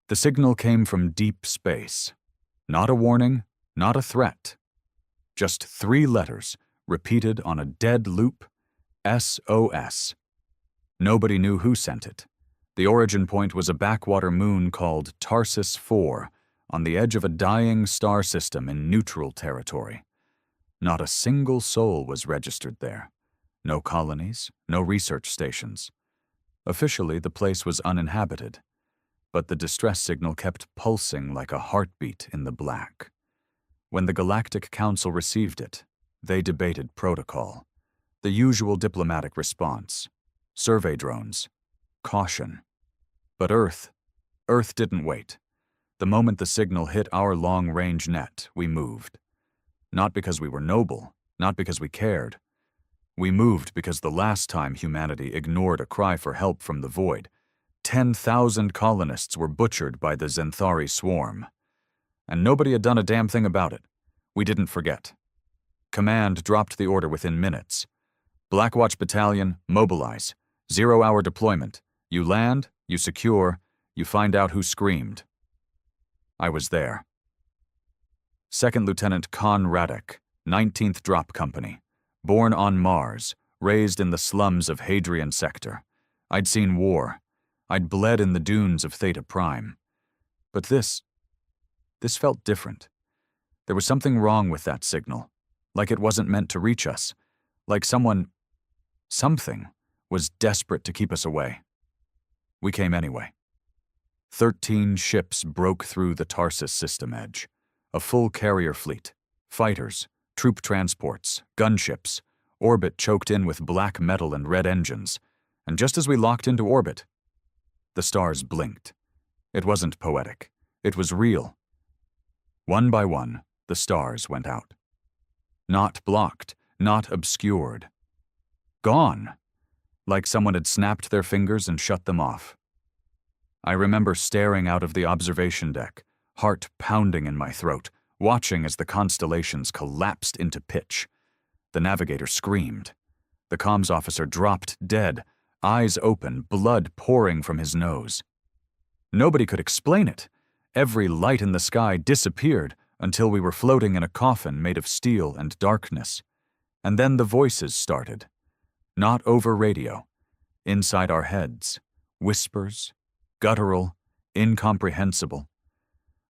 The signal came from deep space. Not a warning, not a threat. Just 3 letters, repeated on a dead loop, SOS. Nobody knew who sent it. The origin point was a backwater moon called Tarsus 4, on the edge of a dying star system in neutral territory. Not a single soul was registered there. No colonies, no research stations. Officially, the place was uninhabited, but the distress signal kept pulsing like a heartbeat in the black. When the Galactic Council received it, they debated protocol. The usual diplomatic response. Survey drones. Caution. But Earth didn't wait. The moment the signal hit our long-range net, we moved. Not because we were noble, not because we cared. We moved because the last time humanity ignored a cry for help from the void, 10,000 colonists were butchered by the Zenthari swarm. And nobody had done a damn thing about it. We didn't forget. Command dropped the order within minutes. Blackwatch Battalion, mobilize. 0-hour deployment. You land, you secure, you find out who screamed. I was there. 2nd Lieutenant Khan Radek, 19th Drop Company. Born on Mars, raised in the slums of Hadrian Sector. I'd seen war. I'd bled in the dunes of Theta Prime. But this felt different. There was something wrong with that signal, like it wasn't meant to reach us, like something was desperate to keep us away. We came anyway. 13 ships broke through the Tarsus system edge. A full carrier fleet, fighters, troop transports, gunships, orbit choked in with black metal and red engines, and just as we locked into orbit, the stars blinked. It wasn't poetic. It was real. One by one, the stars went out. Not blocked, not obscured. Gone, like someone had snapped their fingers and shut them off. I remember staring out of the observation deck, heart pounding in my throat, watching as the constellations collapsed into pitch. The navigator screamed. The comms officer dropped dead, eyes open, blood pouring from his nose. Nobody could explain it. Every light in the sky disappeared until we were floating in a coffin made of steel and darkness. And then the voices started. Not over radio. Inside our heads. Whispers. Guttural. Incomprehensible.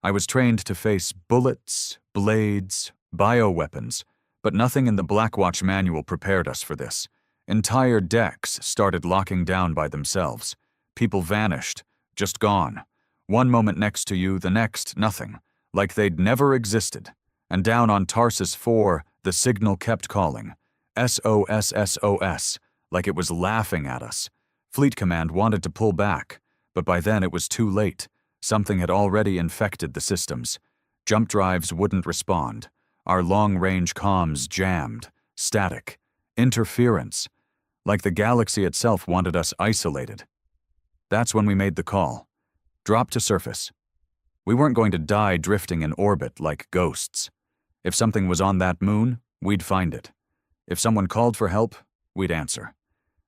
I was trained to face bullets, blades, bioweapons, but nothing in the Blackwatch manual prepared us for this. Entire decks started locking down by themselves. People vanished, just gone. One moment next to you, the next, nothing, like they'd never existed. And down on Tarsus 4, the signal kept calling. SOS, SOS, like it was laughing at us. Fleet Command wanted to pull back, but by then it was too late. Something had already infected the systems. Jump drives wouldn't respond. Our long-range comms jammed. Static. Interference. Like the galaxy itself wanted us isolated. That's when we made the call. Drop to surface. We weren't going to die drifting in orbit like ghosts. If something was on that moon, we'd find it. If someone called for help, we'd answer.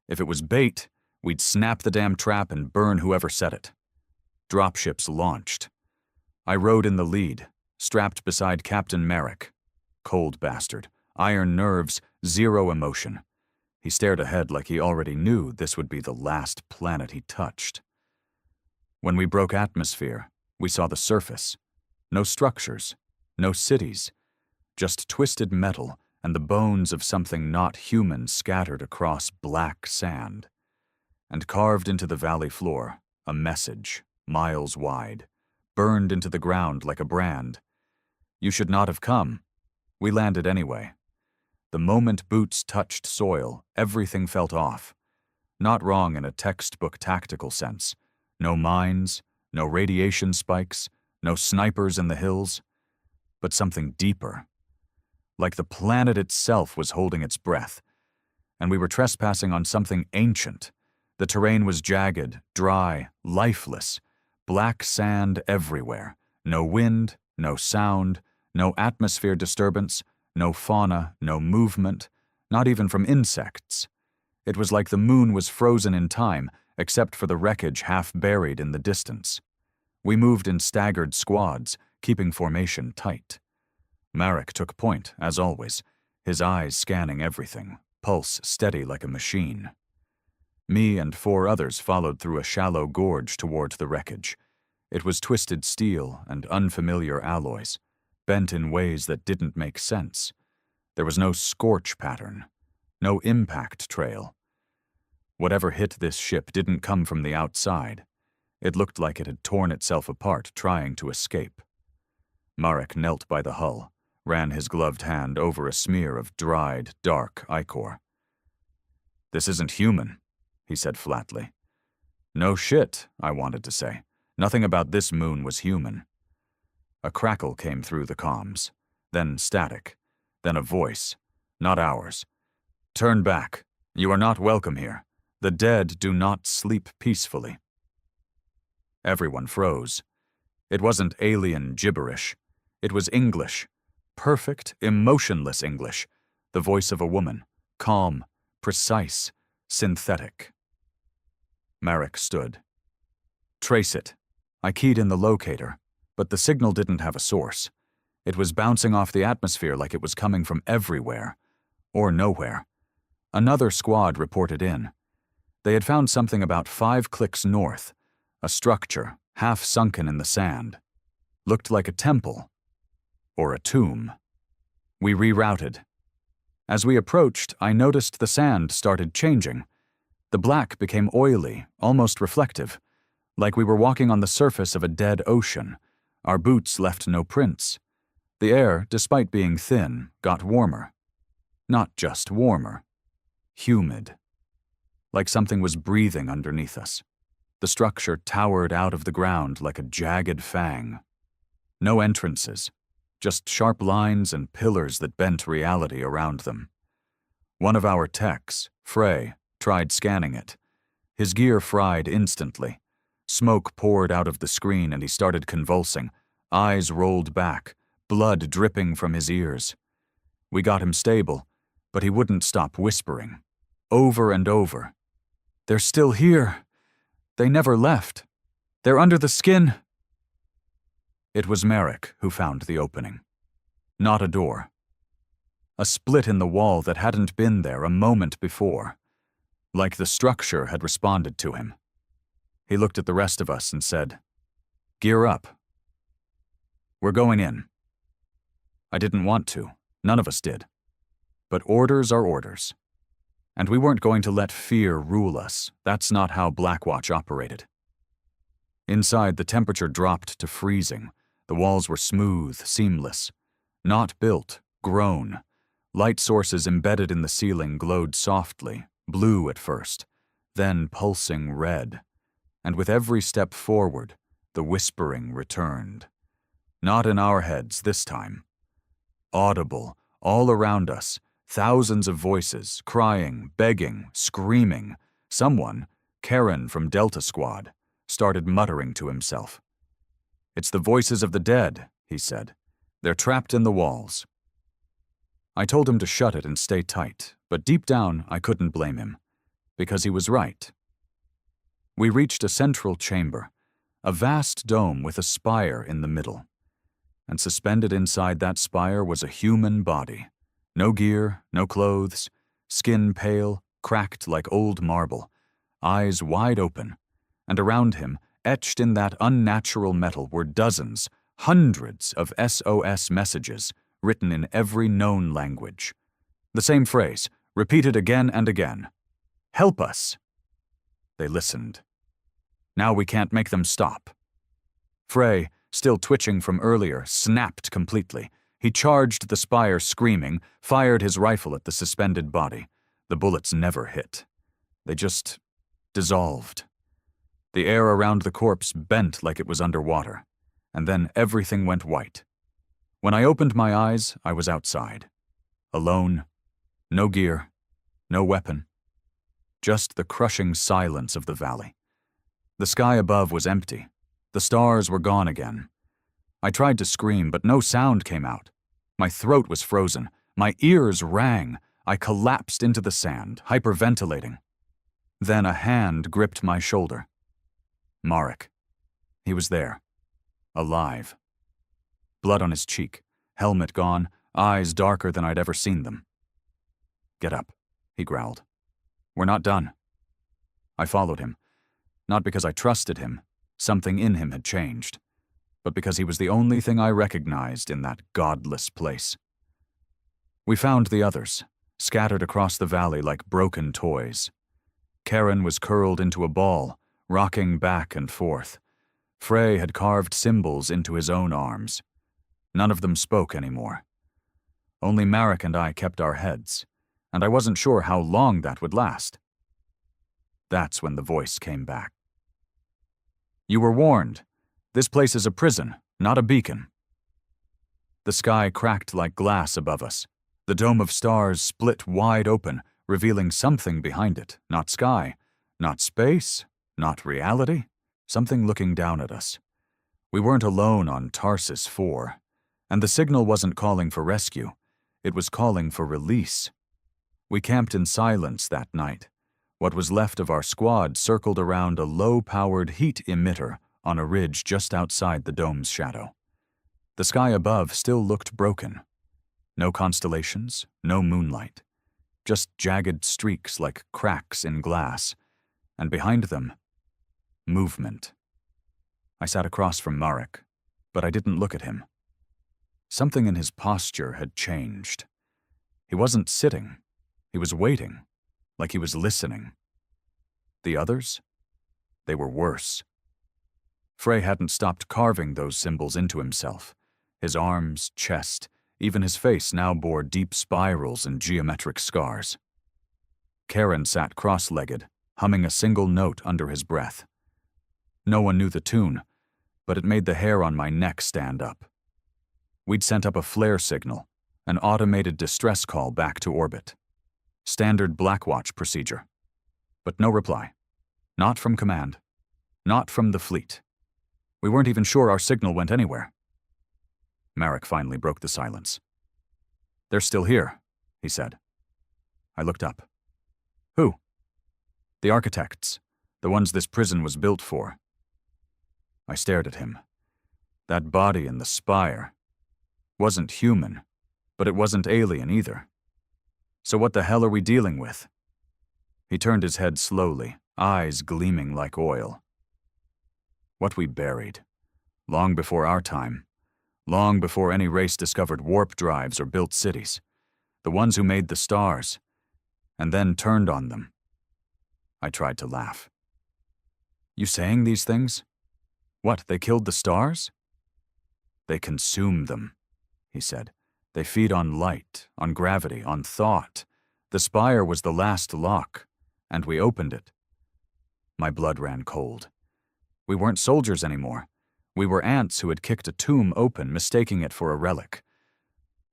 If it was bait, we'd snap the damn trap and burn whoever said it. Dropships launched. I rode in the lead, strapped beside Captain Merrick. Cold bastard, iron nerves, zero emotion. He stared ahead like he already knew this would be the last planet he touched. When we broke atmosphere, we saw the surface. No structures, no cities, just twisted metal and the bones of something not human scattered across black sand. And carved into the valley floor, a message, miles wide, burned into the ground like a brand. You should not have come. We landed anyway. The moment boots touched soil, everything felt off. Not wrong in a textbook tactical sense. No mines, no radiation spikes, no snipers in the hills, but something deeper. Like the planet itself was holding its breath, and we were trespassing on something ancient. The terrain was jagged, dry, lifeless, black sand everywhere. No wind, no sound, no atmosphere disturbance, no fauna, no movement, not even from insects. It was like the moon was frozen in time, except for the wreckage half buried in the distance. We moved in staggered squads, keeping formation tight. Marek took point, as always, his eyes scanning everything, pulse steady like a machine. Me and 4 others followed through a shallow gorge toward the wreckage. It was twisted steel and unfamiliar alloys, bent in ways that didn't make sense. There was no scorch pattern, no impact trail. Whatever hit this ship didn't come from the outside. It looked like it had torn itself apart trying to escape. Marek knelt by the hull, ran his gloved hand over a smear of dried, dark ichor. "This isn't human," he said flatly. "No shit," I wanted to say. Nothing about this moon was human. A crackle came through the comms, then static, then a voice, not ours. "Turn back. You are not welcome here. The dead do not sleep peacefully." Everyone froze. It wasn't alien gibberish. It was English. Perfect, emotionless English. The voice of a woman. Calm, precise, synthetic. Marek stood. "Trace it." I keyed in the locator, but the signal didn't have a source. It was bouncing off the atmosphere like it was coming from everywhere. Or nowhere. Another squad reported in. They had found something about 5 clicks north, a structure half sunken in the sand. Looked like a temple. Or a tomb. We rerouted. As we approached, I noticed the sand started changing. The black became oily, almost reflective, like we were walking on the surface of a dead ocean. Our boots left no prints. The air, despite being thin, got warmer. Not just warmer. Humid. Like something was breathing underneath us. The structure towered out of the ground like a jagged fang. No entrances, just sharp lines and pillars that bent reality around them. One of our techs, Frey, tried scanning it. His gear fried instantly. Smoke poured out of the screen and he started convulsing, eyes rolled back, blood dripping from his ears. We got him stable, but he wouldn't stop whispering. Over and over. "They're still here. They never left. They're under the skin." It was Marek who found the opening. Not a door. A split in the wall that hadn't been there a moment before. Like the structure had responded to him. He looked at the rest of us and said, "Gear up. We're going in." I didn't want to. None of us did. But orders are orders. And we weren't going to let fear rule us. That's not how Blackwatch operated. Inside, the temperature dropped to freezing. The walls were smooth, seamless. Not built, grown. Light sources embedded in the ceiling glowed softly, blue at first, then pulsing red. And with every step forward, the whispering returned. Not in our heads this time. Audible, all around us, thousands of voices, crying, begging, screaming. Someone, Karen from Delta Squad, started muttering to himself. "It's the voices of the dead," he said. "They're trapped in the walls." I told him to shut it and stay tight, but deep down I couldn't blame him, because he was right. We reached a central chamber, a vast dome with a spire in the middle. And suspended inside that spire was a human body. No gear, no clothes, skin pale, cracked like old marble, eyes wide open, and around him, etched in that unnatural metal, were dozens, hundreds of SOS messages written in every known language. The same phrase, repeated again and again. "Help us." They listened. "Now we can't make them stop." Frey, still twitching from earlier, snapped completely. He charged the spire screaming, fired his rifle at the suspended body. The bullets never hit. They just dissolved. The air around the corpse bent like it was underwater, and then everything went white. When I opened my eyes, I was outside. Alone, no gear, no weapon. Just the crushing silence of the valley. The sky above was empty. The stars were gone again. I tried to scream, but no sound came out. My throat was frozen. My ears rang. I collapsed into the sand, hyperventilating. Then a hand gripped my shoulder. Marek. He was there, alive. Blood on his cheek, helmet gone, eyes darker than I'd ever seen them. "Get up," he growled. "We're not done." I followed him, not because I trusted him, something in him had changed, but because he was the only thing I recognized in that godless place. We found the others, scattered across the valley like broken toys. Terran was curled into a ball, rocking back and forth. Frey had carved symbols into his own arms. None of them spoke anymore. Only Marek and I kept our heads, and I wasn't sure how long that would last. That's when the voice came back. "You were warned. This place is a prison, not a beacon." The sky cracked like glass above us. The dome of stars split wide open, revealing something behind it, not sky, not space, not reality, something looking down at us. We weren't alone on Tarsus 4, and the signal wasn't calling for rescue. It was calling for release. We camped in silence that night. What was left of our squad circled around a low-powered heat emitter on a ridge just outside the dome's shadow. The sky above still looked broken. No constellations, no moonlight. Just jagged streaks like cracks in glass. And behind them, movement. I sat across from Marek, but I didn't look at him. Something in his posture had changed. He wasn't sitting. He was waiting, like he was listening. The others? They were worse. Frey hadn't stopped carving those symbols into himself. His arms, chest, even his face now bore deep spirals and geometric scars. Terran sat cross-legged, humming a single note under his breath. No one knew the tune, but it made the hair on my neck stand up. We'd sent up a flare signal, an automated distress call back to orbit. Standard Blackwatch procedure. But no reply. Not from command. Not from the fleet. We weren't even sure our signal went anywhere. Marek finally broke the silence. "They're still here," he said. I looked up. "Who?" "The architects, the ones this prison was built for." I stared at him. That body in the spire wasn't human, but it wasn't alien either. So what the hell are we dealing with? He turned his head slowly, eyes gleaming like oil. What we buried, long before our time. Long before any race discovered warp drives or built cities. The ones who made the stars, and then turned on them. I tried to laugh. "You saying these things? What, they killed the stars?" "They consume them," he said. "They feed on light, on gravity, on thought. The spire was the last lock, and we opened it." My blood ran cold. We weren't soldiers anymore. We were ants who had kicked a tomb open, mistaking it for a relic.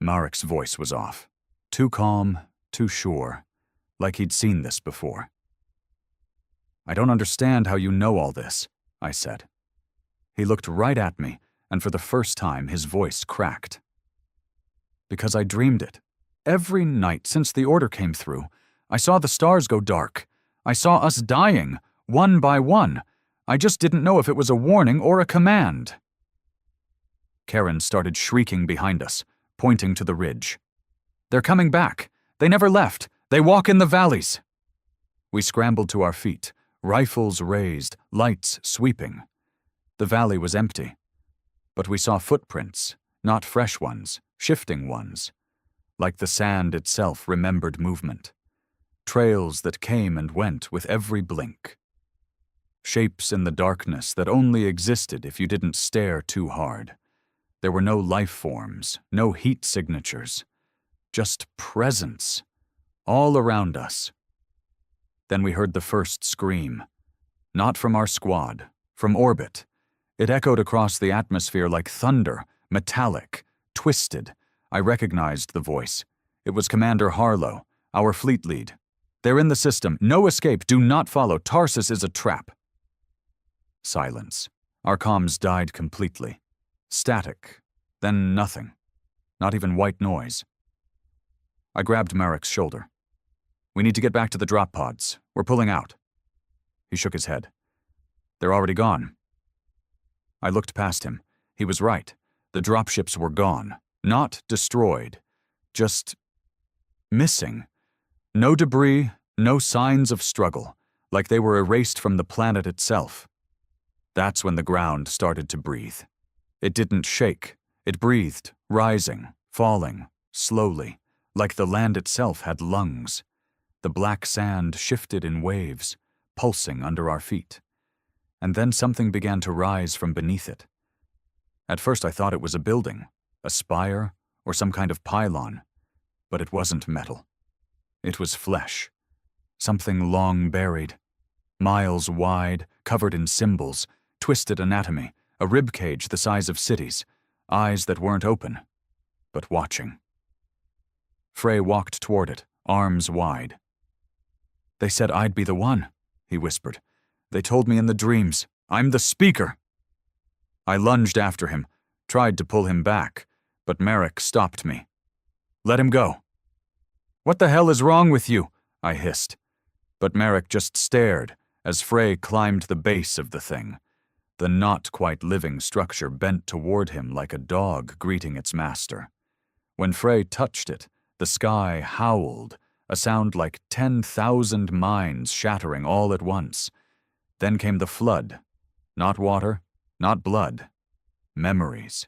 Marek's voice was off. Too calm, too sure, like he'd seen this before. "I don't understand how you know all this," I said. He looked right at me, and for the first time his voice cracked. "Because I dreamed it. Every night since the order came through, I saw the stars go dark. I saw us dying, one by one. I just didn't know if it was a warning or a command." Terran started shrieking behind us, pointing to the ridge. "They're coming back. They never left. They walk in the valleys." We scrambled to our feet, rifles raised, lights sweeping. The valley was empty, but we saw footprints, not fresh ones, shifting ones. Like the sand itself remembered movement. Trails that came and went with every blink. Shapes in the darkness that only existed if you didn't stare too hard. There were no life forms, no heat signatures. Just presence, all around us. Then we heard the first scream. Not from our squad, from orbit. It echoed across the atmosphere like thunder, metallic, twisted. I recognized the voice. It was Commander Harlow, our fleet lead. "They're in the system. No escape. Do not follow. Tarsus is a trap." Silence. Our comms died completely. Static. Then nothing. Not even white noise. I grabbed Marek's shoulder. "We need to get back to the drop pods. We're pulling out." He shook his head. "They're already gone." I looked past him, He was right. The dropships were gone. Not destroyed. Just missing. No debris, no signs of struggle, like they were erased from the planet itself. That's when the ground started to breathe. It didn't shake. It breathed, rising, falling, slowly, like the land itself had lungs. The black sand shifted in waves, pulsing under our feet. And then something began to rise from beneath it. At first I thought it was a building, a spire, or some kind of pylon. But it wasn't metal. It was flesh. Something long buried. Miles wide, covered in symbols, twisted anatomy, a rib cage the size of cities, eyes that weren't open, but watching. Frey walked toward it, arms wide. "They said I'd be the one," he whispered. "They told me in the dreams. I'm the speaker." I lunged after him, tried to pull him back, but Merrick stopped me. "Let him go." "What the hell is wrong with you?" I hissed. But Merrick just stared as Frey climbed the base of the thing. The not-quite-living structure bent toward him like a dog greeting its master. When Frey touched it, the sky howled, a sound like 10,000 mines shattering all at once. Then came the flood. Not water, not blood. Memories.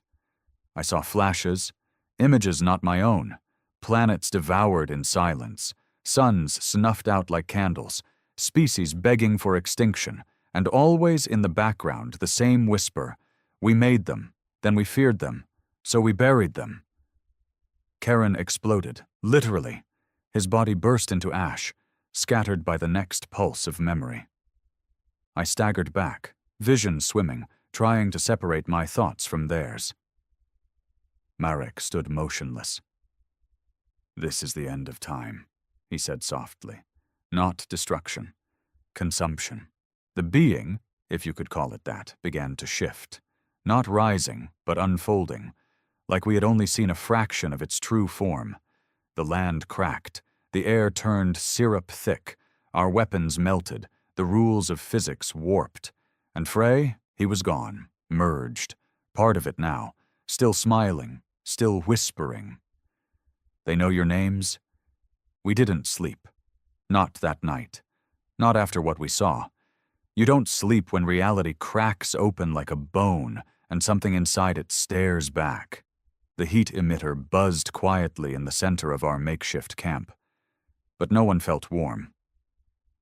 I saw flashes, images not my own, planets devoured in silence, suns snuffed out like candles, species begging for extinction, and always in the background the same whisper: "We made them, then we feared them, so we buried them." Karen exploded, literally. His body burst into ash, scattered by the next pulse of memory. I staggered back, vision swimming, trying to separate my thoughts from theirs. Marek stood motionless. "This is the end of time," he said softly. "Not destruction. Consumption." The being, if you could call it that, began to shift. Not rising, but unfolding, like we had only seen a fraction of its true form. The land cracked, the air turned syrup thick, our weapons melted, the rules of physics warped. And Frey, he was gone, merged, part of it now, still smiling, still whispering. "They know your names?" We didn't sleep. Not that night. Not after what we saw. You don't sleep when reality cracks open like a bone and something inside it stares back. The heat emitter buzzed quietly in the center of our makeshift camp. But no one felt warm.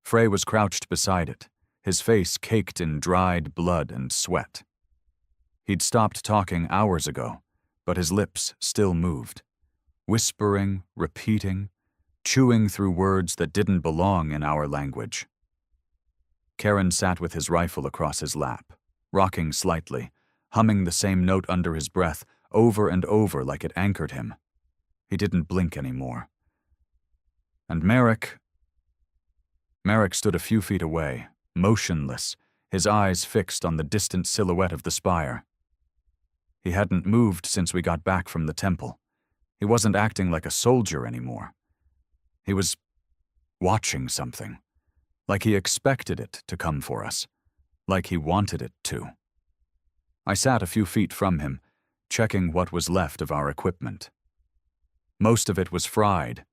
Frey was crouched beside it, his face caked in dried blood and sweat. He'd stopped talking hours ago, but his lips still moved, whispering, repeating, chewing through words that didn't belong in our language. Karen sat with his rifle across his lap, rocking slightly, humming the same note under his breath, over and over like it anchored him. He didn't blink anymore. And Merrick stood a few feet away, motionless, his eyes fixed on the distant silhouette of the spire. He hadn't moved since we got back from the temple. He wasn't acting like a soldier anymore. He was watching something, like he expected it to come for us, like he wanted it to. I sat a few feet from him, checking what was left of our equipment. Most of it was fried,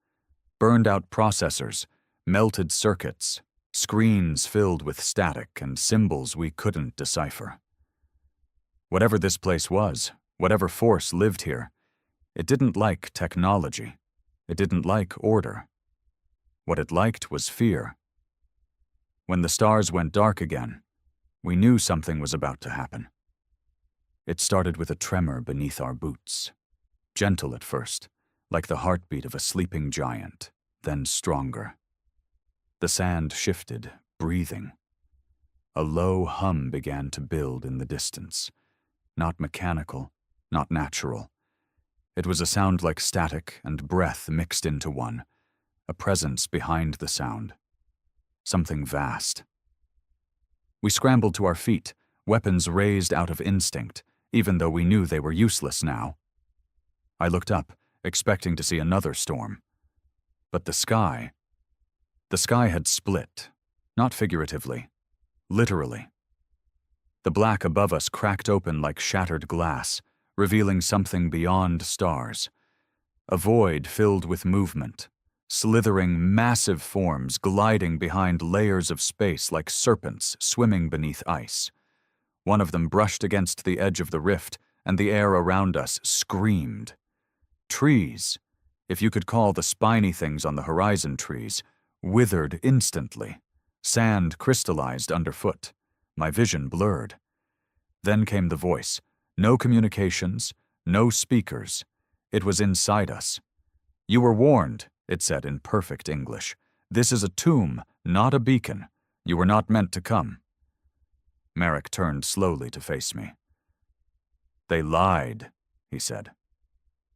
burned-out processors, melted circuits, screens filled with static and symbols we couldn't decipher. Whatever this place was, whatever force lived here, it didn't like technology. It didn't like order. What it liked was fear. When the stars went dark again, we knew something was about to happen. It started with a tremor beneath our boots. Gentle at first, like the heartbeat of a sleeping giant, then stronger. The sand shifted, breathing. A low hum began to build in the distance. Not mechanical, not natural. It was a sound like static and breath mixed into one, a presence behind the sound. Something vast. We scrambled to our feet, weapons raised out of instinct, even though we knew they were useless now. I looked up, expecting to see another storm. But the sky had split, not figuratively, literally. The black above us cracked open like shattered glass, revealing something beyond stars. A void filled with movement, slithering massive forms gliding behind layers of space like serpents swimming beneath ice. One of them brushed against the edge of the rift, and the air around us screamed. Trees, if you could call the spiny things on the horizon trees, withered instantly. Sand crystallized underfoot. My vision blurred. Then came the voice. No communications, no speakers. It was inside us. "You were warned," it said in perfect English. "This is a tomb, not a beacon. You were not meant to come." Merrick turned slowly to face me. "They lied," he said.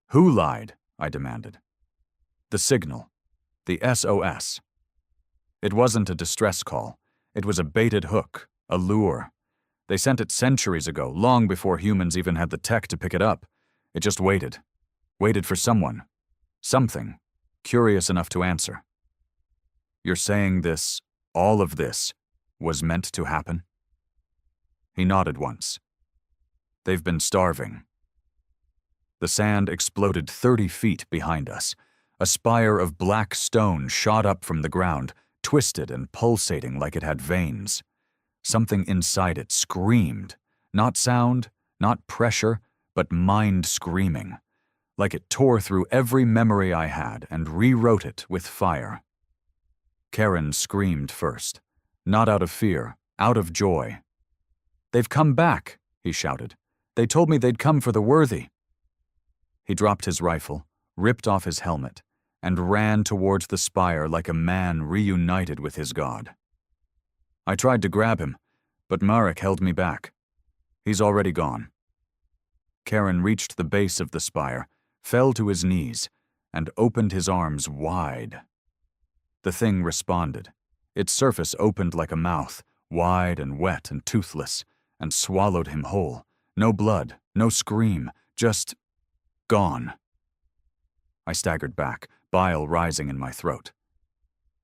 "Who lied?" I demanded. "The signal. The SOS. It wasn't a distress call. It was a baited hook, a lure. They sent it centuries ago, long before humans even had the tech to pick it up. It just waited. Waited for someone. Something. Curious enough to answer." "You're saying this, all of this, was meant to happen?" He nodded once. "They've been starving." The sand exploded 30 feet behind us. A spire of black stone shot up from the ground, twisted and pulsating like it had veins. Something inside it screamed. Not sound, not pressure, but mind screaming. Like it tore through every memory I had and rewrote it with fire. Karen screamed first. Not out of fear, out of joy. "They've come back," he shouted. "They told me they'd come for the worthy." He dropped his rifle, ripped off his helmet, and ran towards the spire like a man reunited with his god. I tried to grab him, but Marek held me back. "He's already gone." Karen reached the base of the spire, fell to his knees, and opened his arms wide. The thing responded. Its surface opened like a mouth, wide and wet and toothless, and swallowed him whole. No blood, no scream, just gone. I staggered back, bile rising in my throat.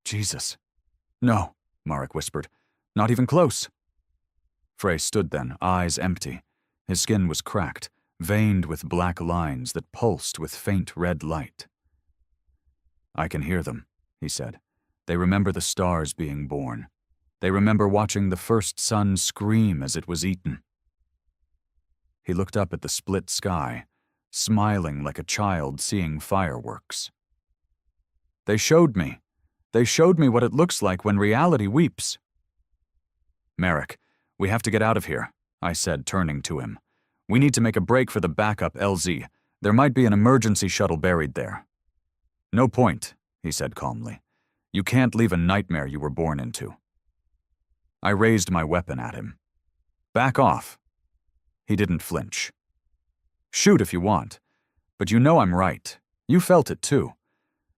"Jesus." "No," Marek whispered. "Not even close." Frey stood then, eyes empty. His skin was cracked, veined with black lines that pulsed with faint red light. "I can hear them," he said. "They remember the stars being born. They remember watching the first sun scream as it was eaten." He looked up at the split sky, smiling like a child seeing fireworks. They showed me what it looks like when reality weeps." "Merrick, we have to get out of here," I said, turning to him. "We need to make a break for the backup LZ. There might be an emergency shuttle buried there." "No point," he said calmly. "You can't leave a nightmare you were born into." I raised my weapon at him. "Back off." He didn't flinch. "Shoot if you want. But you know I'm right. You felt it too.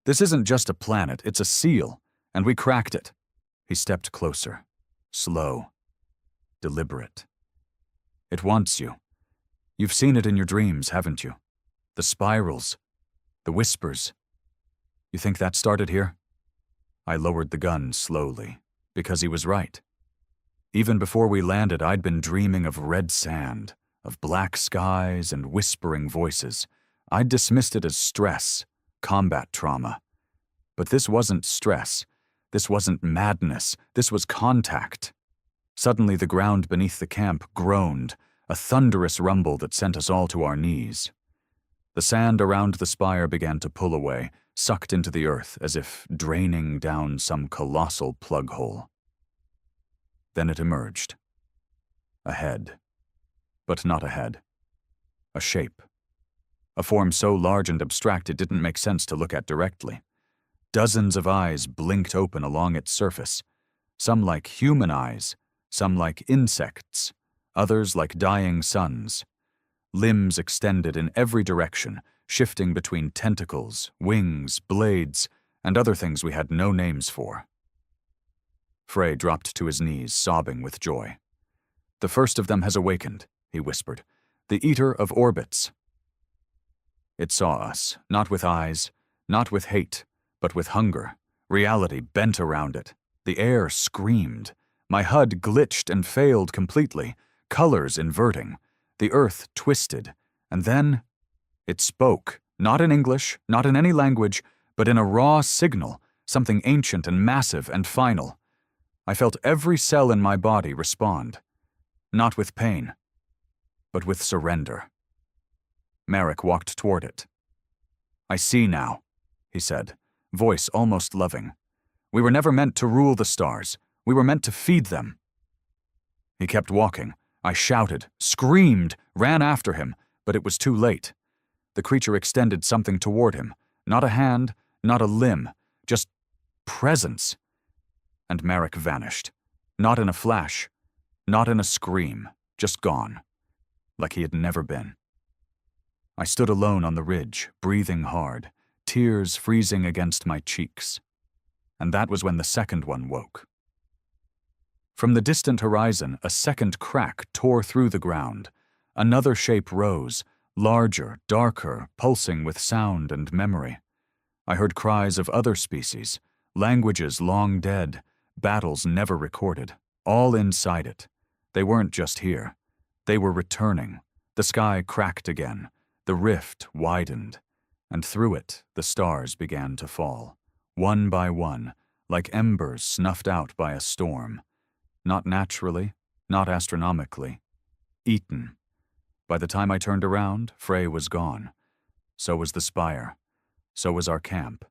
This isn't just a planet, it's a seal, and we cracked it." He stepped closer. Slow. Deliberate. "It wants you. You've seen it in your dreams, haven't you? The spirals. The whispers. You think that started here?" I lowered the gun slowly, because he was right. Even before we landed, I'd been dreaming of red sand, of black skies and whispering voices. I'd dismissed it as stress, combat trauma. But this wasn't stress. This wasn't madness. This was contact. Suddenly the ground beneath the camp groaned, a thunderous rumble that sent us all to our knees. The sand around the spire began to pull away, sucked into the earth as if draining down some colossal plug hole. Then it emerged. A head. But not a head. A shape. A form so large and abstract it didn't make sense to look at directly. Dozens of eyes blinked open along its surface, some like human eyes, some like insects, others like dying suns. Limbs extended in every direction, shifting between tentacles, wings, blades, and other things we had no names for. Frey dropped to his knees, sobbing with joy. "The first of them has awakened," he whispered. "The Eater of Orbits." It saw us, not with eyes, not with hate, but with hunger. Reality bent around it. The air screamed. My HUD glitched and failed completely. colors inverting, the earth twisted, and then it spoke, not in English, not in any language, but in a raw signal, something ancient and massive and final. I felt every cell in my body respond, not with pain, but with surrender. Merrick walked toward it. "I see now," he said, voice almost loving. "We were never meant to rule the stars. We were meant to feed them." He kept walking. I shouted, screamed, ran after him, but it was too late. The creature extended something toward him, not a hand, not a limb, just presence. And Merrick vanished, not in a flash, not in a scream, just gone, like he had never been. I stood alone on the ridge, breathing hard, tears freezing against my cheeks. And that was when the second one woke. From the distant horizon, a second crack tore through the ground. Another shape rose, larger, darker, pulsing with sound and memory. I heard cries of other species, languages long dead, battles never recorded, all inside it. They weren't just here. They were returning. The sky cracked again. The rift widened. And through it, the stars began to fall, one by one, like embers snuffed out by a storm. Not naturally, not astronomically. Eaten. By the time I turned around, Frey was gone. So was the spire. So was our camp.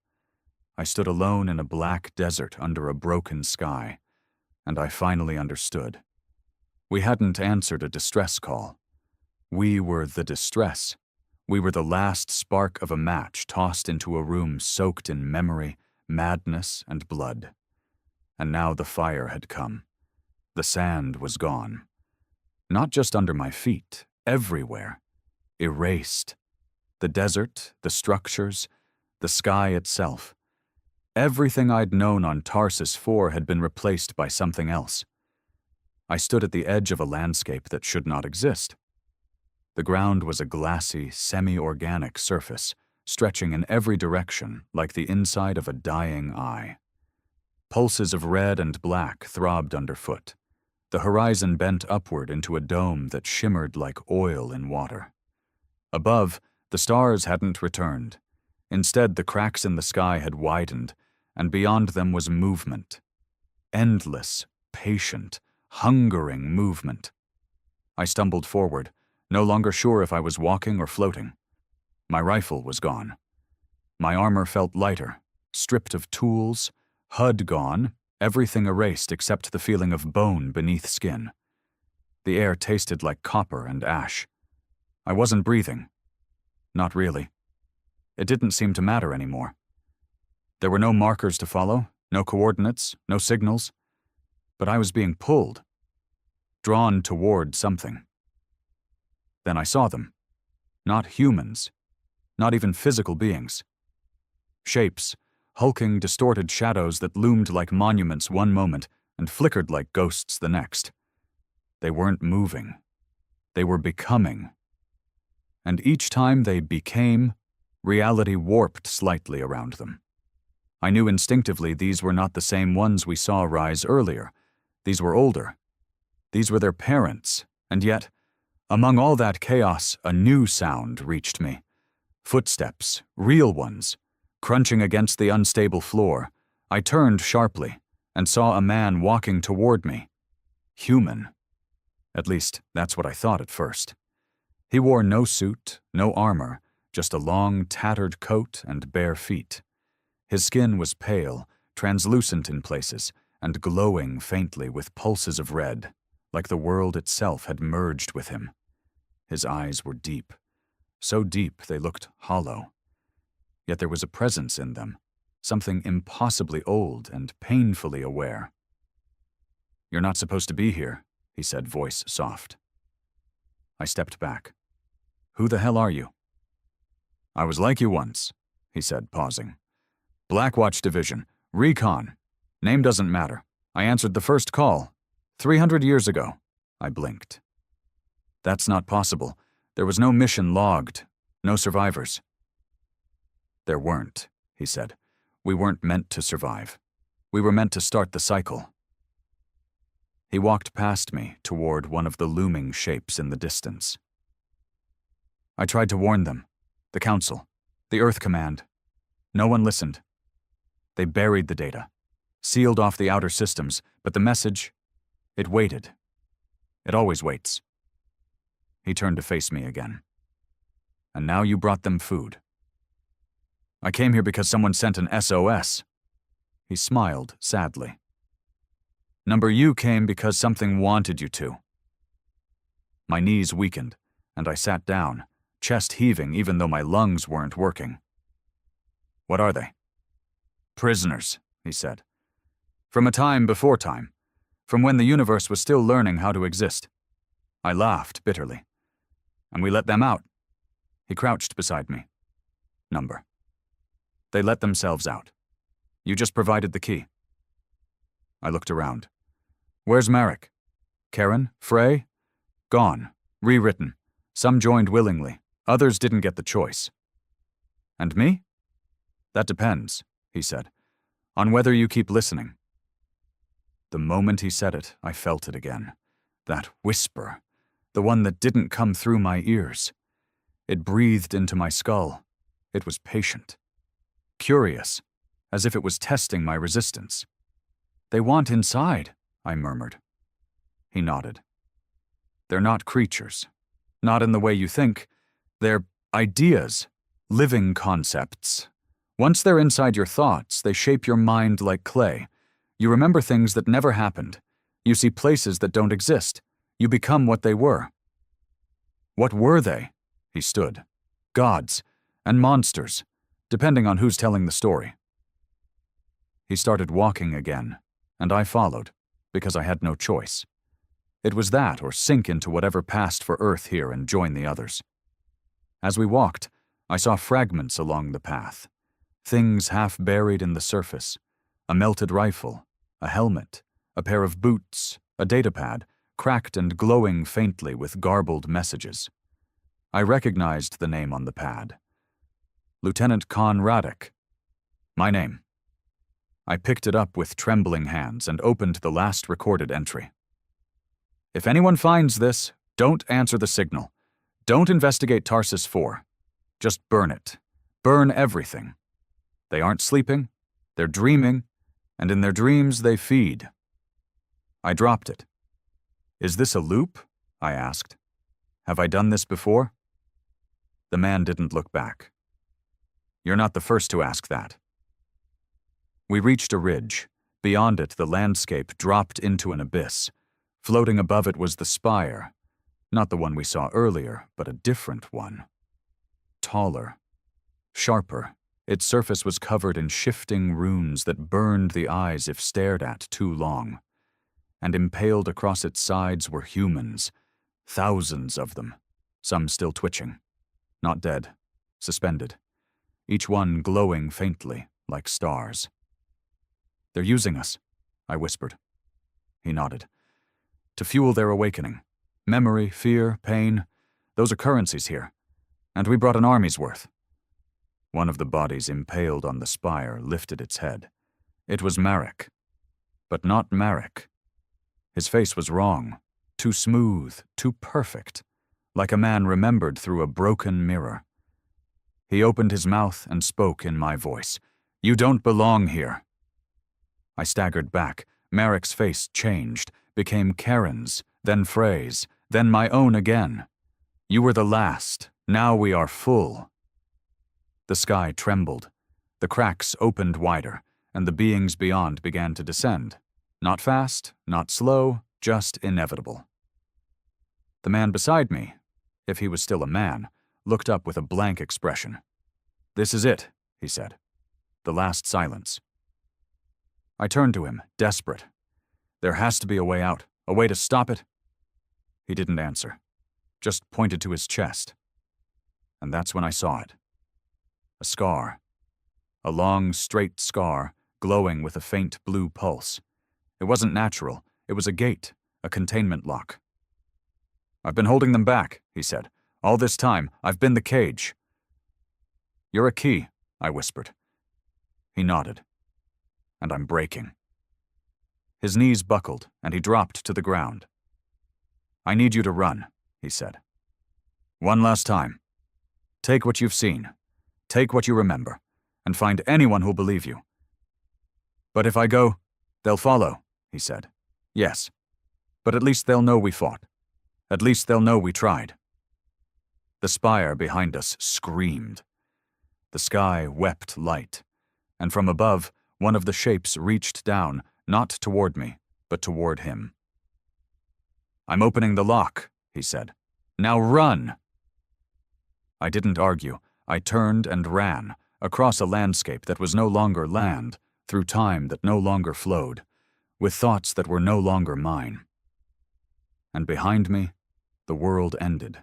I stood alone in a black desert under a broken sky, and I finally understood. We hadn't answered a distress call. We were the distress. We were the last spark of a match tossed into a room soaked in memory, madness, and blood. And now the fire had come. The sand was gone. Not just under my feet, everywhere. Erased. The desert, the structures, the sky itself. Everything I'd known on Tarsus IV had been replaced by something else. I stood at the edge of a landscape that should not exist. The ground was a glassy, semi-organic surface, stretching in every direction like the inside of a dying eye. Pulses of red and black throbbed underfoot. The horizon bent upward into a dome that shimmered like oil in water. Above, the stars hadn't returned. Instead, the cracks in the sky had widened, and beyond them was movement. Endless, patient, hungering movement. I stumbled forward, no longer sure if I was walking or floating. My rifle was gone. My armor felt lighter, stripped of tools, HUD gone, everything erased except the feeling of bone beneath skin. The air tasted like copper and ash. I wasn't breathing. Not really. It didn't seem to matter anymore. There were no markers to follow, no coordinates, no signals. But I was being pulled, drawn toward something. Then I saw them. Not humans. Not even physical beings. Shapes, hulking, distorted shadows that loomed like monuments one moment and flickered like ghosts the next. They weren't moving. They were becoming. And each time they became, reality warped slightly around them. I knew instinctively these were not the same ones we saw rise earlier. These were older. These were their parents, and yet, among all that chaos, a new sound reached me. Footsteps, real ones, crunching against the unstable floor. I turned sharply and saw a man walking toward me. Human. At least, that's what I thought at first. He wore no suit, no armor, just a long, tattered coat and bare feet. His skin was pale, translucent in places, and glowing faintly with pulses of red, like the world itself had merged with him. His eyes were deep, so deep they looked hollow. Yet there was a presence in them, something impossibly old and painfully aware. "You're not supposed to be here," he said, voice soft. I stepped back. "Who the hell are you?" "I was like you once," he said, pausing. "Blackwatch Division, Recon. Name doesn't matter. I answered the first call. 300 years ago." I blinked. "That's not possible. There was no mission logged. No survivors." "There weren't," he said. "We weren't meant to survive. We were meant to start the cycle." He walked past me toward one of the looming shapes in the distance. I tried to warn them. The Council. The Earth Command. No one listened. They buried the data, sealed off the outer systems, but the message, it waited. It always waits. He turned to face me again. And now you brought them food. I came here because someone sent an SOS. He smiled sadly. Number U came because something wanted you to. My knees weakened, and I sat down, chest heaving even though my lungs weren't working. What are they? Prisoners, he said. From a time before time, from when the universe was still learning how to exist. I laughed bitterly. And we let them out. He crouched beside me. Number. They let themselves out. You just provided the key. I looked around. Where's Marek? Karen? Frey? Gone. Rewritten. Some joined willingly. Others didn't get the choice. And me? That depends, he said, on whether you keep listening. The moment he said it, I felt it again. That whisper, the one that didn't come through my ears. It breathed into my skull. It was patient. Curious, as if it was testing my resistance. They want inside, I murmured. He nodded. They're not creatures. Not in the way you think. They're ideas, living concepts. Once they're inside your thoughts, they shape your mind like clay. You remember things that never happened. You see places that don't exist. You become what they were. What were they? He stood. Gods and monsters, depending on who's telling the story. He started walking again, and I followed, because I had no choice. It was that or sink into whatever passed for Earth here and join the others. As we walked, I saw fragments along the path. Things half buried in the surface. A melted rifle, a helmet, a pair of boots, a datapad, cracked and glowing faintly with garbled messages. I recognized the name on the pad. Lieutenant Khan Radek. My name. I picked it up with trembling hands and opened the last recorded entry. If anyone finds this, don't answer the signal. Don't investigate Tarsus 4. Just burn it. Burn everything. They aren't sleeping, they're dreaming, and in their dreams they feed. I dropped it. Is this a loop? I asked. Have I done this before? The man didn't look back. You're not the first to ask that. We reached a ridge. Beyond it, the landscape dropped into an abyss. Floating above it was the spire. Not the one we saw earlier, but a different one. Taller. Sharper. Its surface was covered in shifting runes that burned the eyes if stared at too long. And impaled across its sides were humans. Thousands of them. Some still twitching. Not dead. Suspended. Each one glowing faintly, like stars. They're using us, I whispered. He nodded. To fuel their awakening. Memory, fear, pain, those are currencies here. And we brought an army's worth. One of the bodies impaled on the spire lifted its head. It was Marek. But not Marek. His face was wrong. Too smooth, too perfect. Like a man remembered through a broken mirror. He opened his mouth and spoke in my voice. You don't belong here. I staggered back. Marek's face changed, became Karen's, then Frey's, then my own again. You were the last. Now we are full. The sky trembled. The cracks opened wider, and the beings beyond began to descend. Not fast, not slow, just inevitable. The man beside me, if he was still a man, looked up with a blank expression. This is it, he said. The last silence. I turned to him, desperate. There has to be a way out, a way to stop it. He didn't answer, just pointed to his chest. And that's when I saw it. A scar. A long, straight scar, glowing with a faint blue pulse. It wasn't natural. It was a gate, a containment lock. I've been holding them back, he said. All this time, I've been the cage. You're a key, I whispered. He nodded. And I'm breaking. His knees buckled, and he dropped to the ground. "I need you to run," he said. "One last time. Take what you've seen. Take what you remember, and find anyone who'll believe you. But if I go, they'll follow," he said. "Yes. But at least they'll know we fought. At least they'll know we tried." The spire behind us screamed. The sky wept light, and from above, one of the shapes reached down, not toward me, but toward him. "I'm opening the lock," he said. "Now run!" I didn't argue. I turned and ran, across a landscape that was no longer land, through time that no longer flowed, with thoughts that were no longer mine. And behind me, the world ended.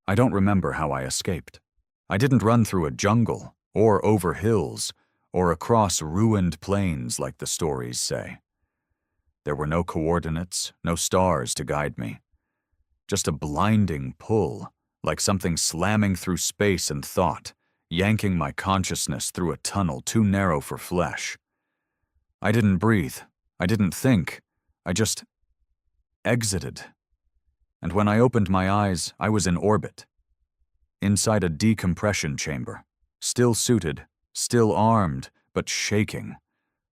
I don't remember how I escaped. I didn't run through a jungle, or over hills, or across ruined plains like the stories say. There were no coordinates, no stars to guide me. Just a blinding pull, like something slamming through space and thought, yanking my consciousness through a tunnel too narrow for flesh. I didn't breathe. I didn't think. I just exited. And when I opened my eyes, I was in orbit, inside a decompression chamber, still suited, still armed, but shaking,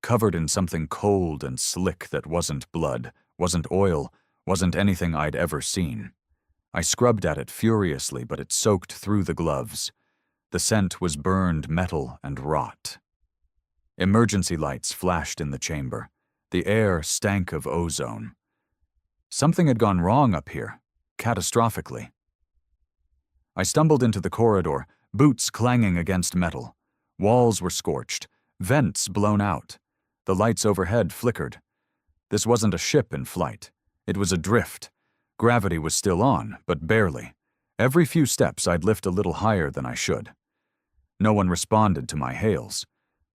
covered in something cold and slick that wasn't blood, wasn't oil, wasn't anything I'd ever seen. I scrubbed at it furiously, but it soaked through the gloves. The scent was burned metal and rot. Emergency lights flashed in the chamber. The air stank of ozone. Something had gone wrong up here, catastrophically. I stumbled into the corridor, boots clanging against metal. Walls were scorched, vents blown out. The lights overhead flickered. This wasn't a ship in flight. It was adrift. Gravity was still on, but barely. Every few steps I'd lift a little higher than I should. No one responded to my hails.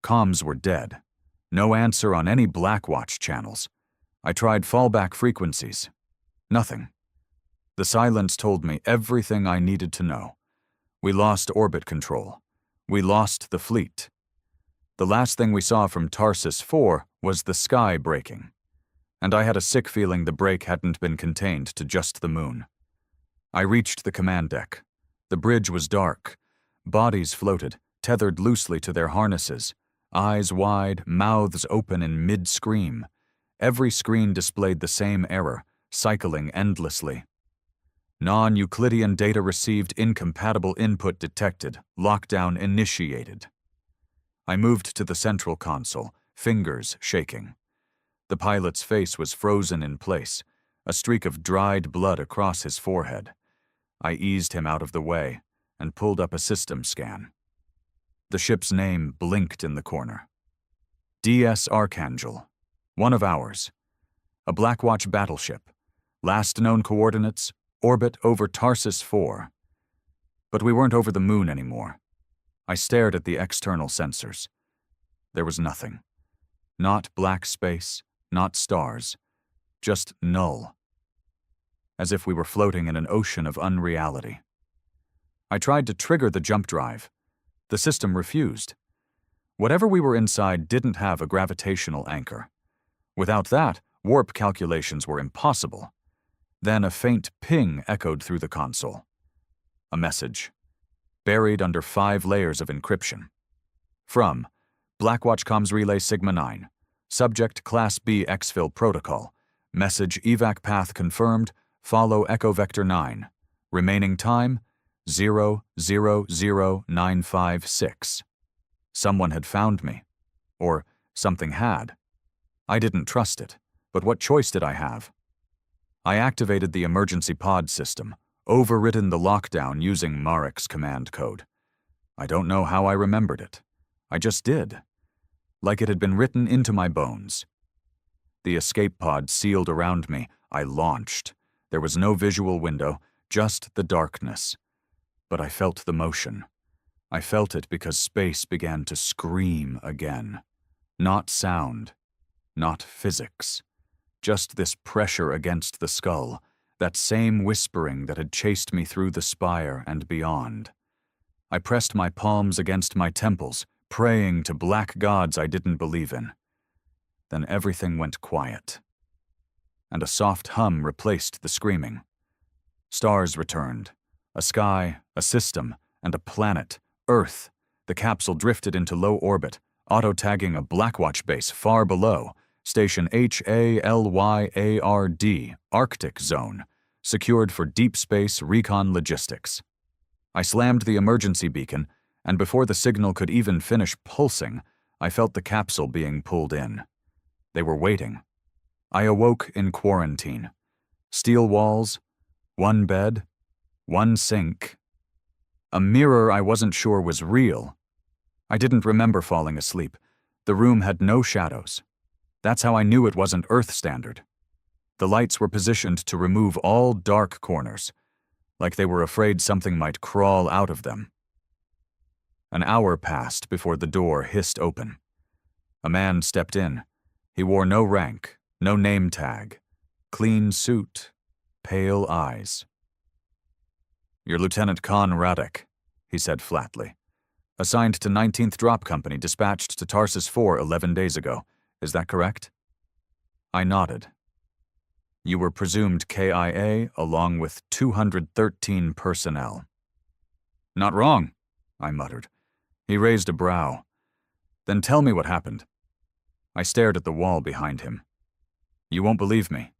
Comms were dead. No answer on any Blackwatch channels. I tried fallback frequencies. Nothing. The silence told me everything I needed to know. We lost orbit control. We lost the fleet. The last thing we saw from Tarsus 4 was the sky breaking. And I had a sick feeling the break hadn't been contained to just the moon. I reached the command deck. The bridge was dark. Bodies floated, tethered loosely to their harnesses, eyes wide, mouths open in mid-scream. Every screen displayed the same error, cycling endlessly. Non-Euclidean data received, incompatible input detected, lockdown initiated. I moved to the central console, fingers shaking. The pilot's face was frozen in place, a streak of dried blood across his forehead. I eased him out of the way and pulled up a system scan. The ship's name blinked in the corner. DS Archangel, one of ours. A Blackwatch battleship. Last known coordinates, orbit over Tarsus 4. But we weren't over the moon anymore. I stared at the external sensors. There was nothing. Not black space, not stars. Just null. As if we were floating in an ocean of unreality. I tried to trigger the jump drive. The system refused. Whatever we were inside didn't have a gravitational anchor. Without that, warp calculations were impossible. Then a faint ping echoed through the console. A message, buried under 5 layers of encryption. From Blackwatch Comms Relay Sigma 9. Subject Class B exfil protocol. Message evac path confirmed. Follow Echo Vector 9. Remaining time 000956. Someone had found me. Or something had. I didn't trust it, but what choice did I have? I activated the emergency pod system, overridden the lockdown using Marek's command code. I don't know how I remembered it. I just did. Like it had been written into my bones. The escape pod sealed around me. I launched. There was no visual window, just the darkness. But I felt the motion. I felt it because space began to scream again. Not sound. Not physics. Just this pressure against the skull, that same whispering that had chased me through the spire and beyond. I pressed my palms against my temples, praying to black gods I didn't believe in. Then everything went quiet, and a soft hum replaced the screaming. Stars returned, a sky, a system, and a planet, Earth. The capsule drifted into low orbit, auto-tagging a Blackwatch base far below, station HALYARD, Arctic Zone, secured for deep space recon logistics. I slammed the emergency beacon, and before the signal could even finish pulsing, I felt the capsule being pulled in. They were waiting. I awoke in quarantine. Steel walls, one bed, one sink. A mirror I wasn't sure was real. I didn't remember falling asleep. The room had no shadows. That's how I knew it wasn't Earth standard. The lights were positioned to remove all dark corners, like they were afraid something might crawl out of them. An hour passed before the door hissed open. A man stepped in. He wore no rank, no name tag. Clean suit, pale eyes. "You're Lieutenant Khan Radek," he said flatly. "Assigned to 19th Drop Company, dispatched to Tarsus 4 11 days ago. Is that correct?" I nodded. "You were presumed KIA along with 213 personnel." "Not wrong," I muttered. He raised a brow. "Then tell me what happened." I stared at the wall behind him. "You won't believe me."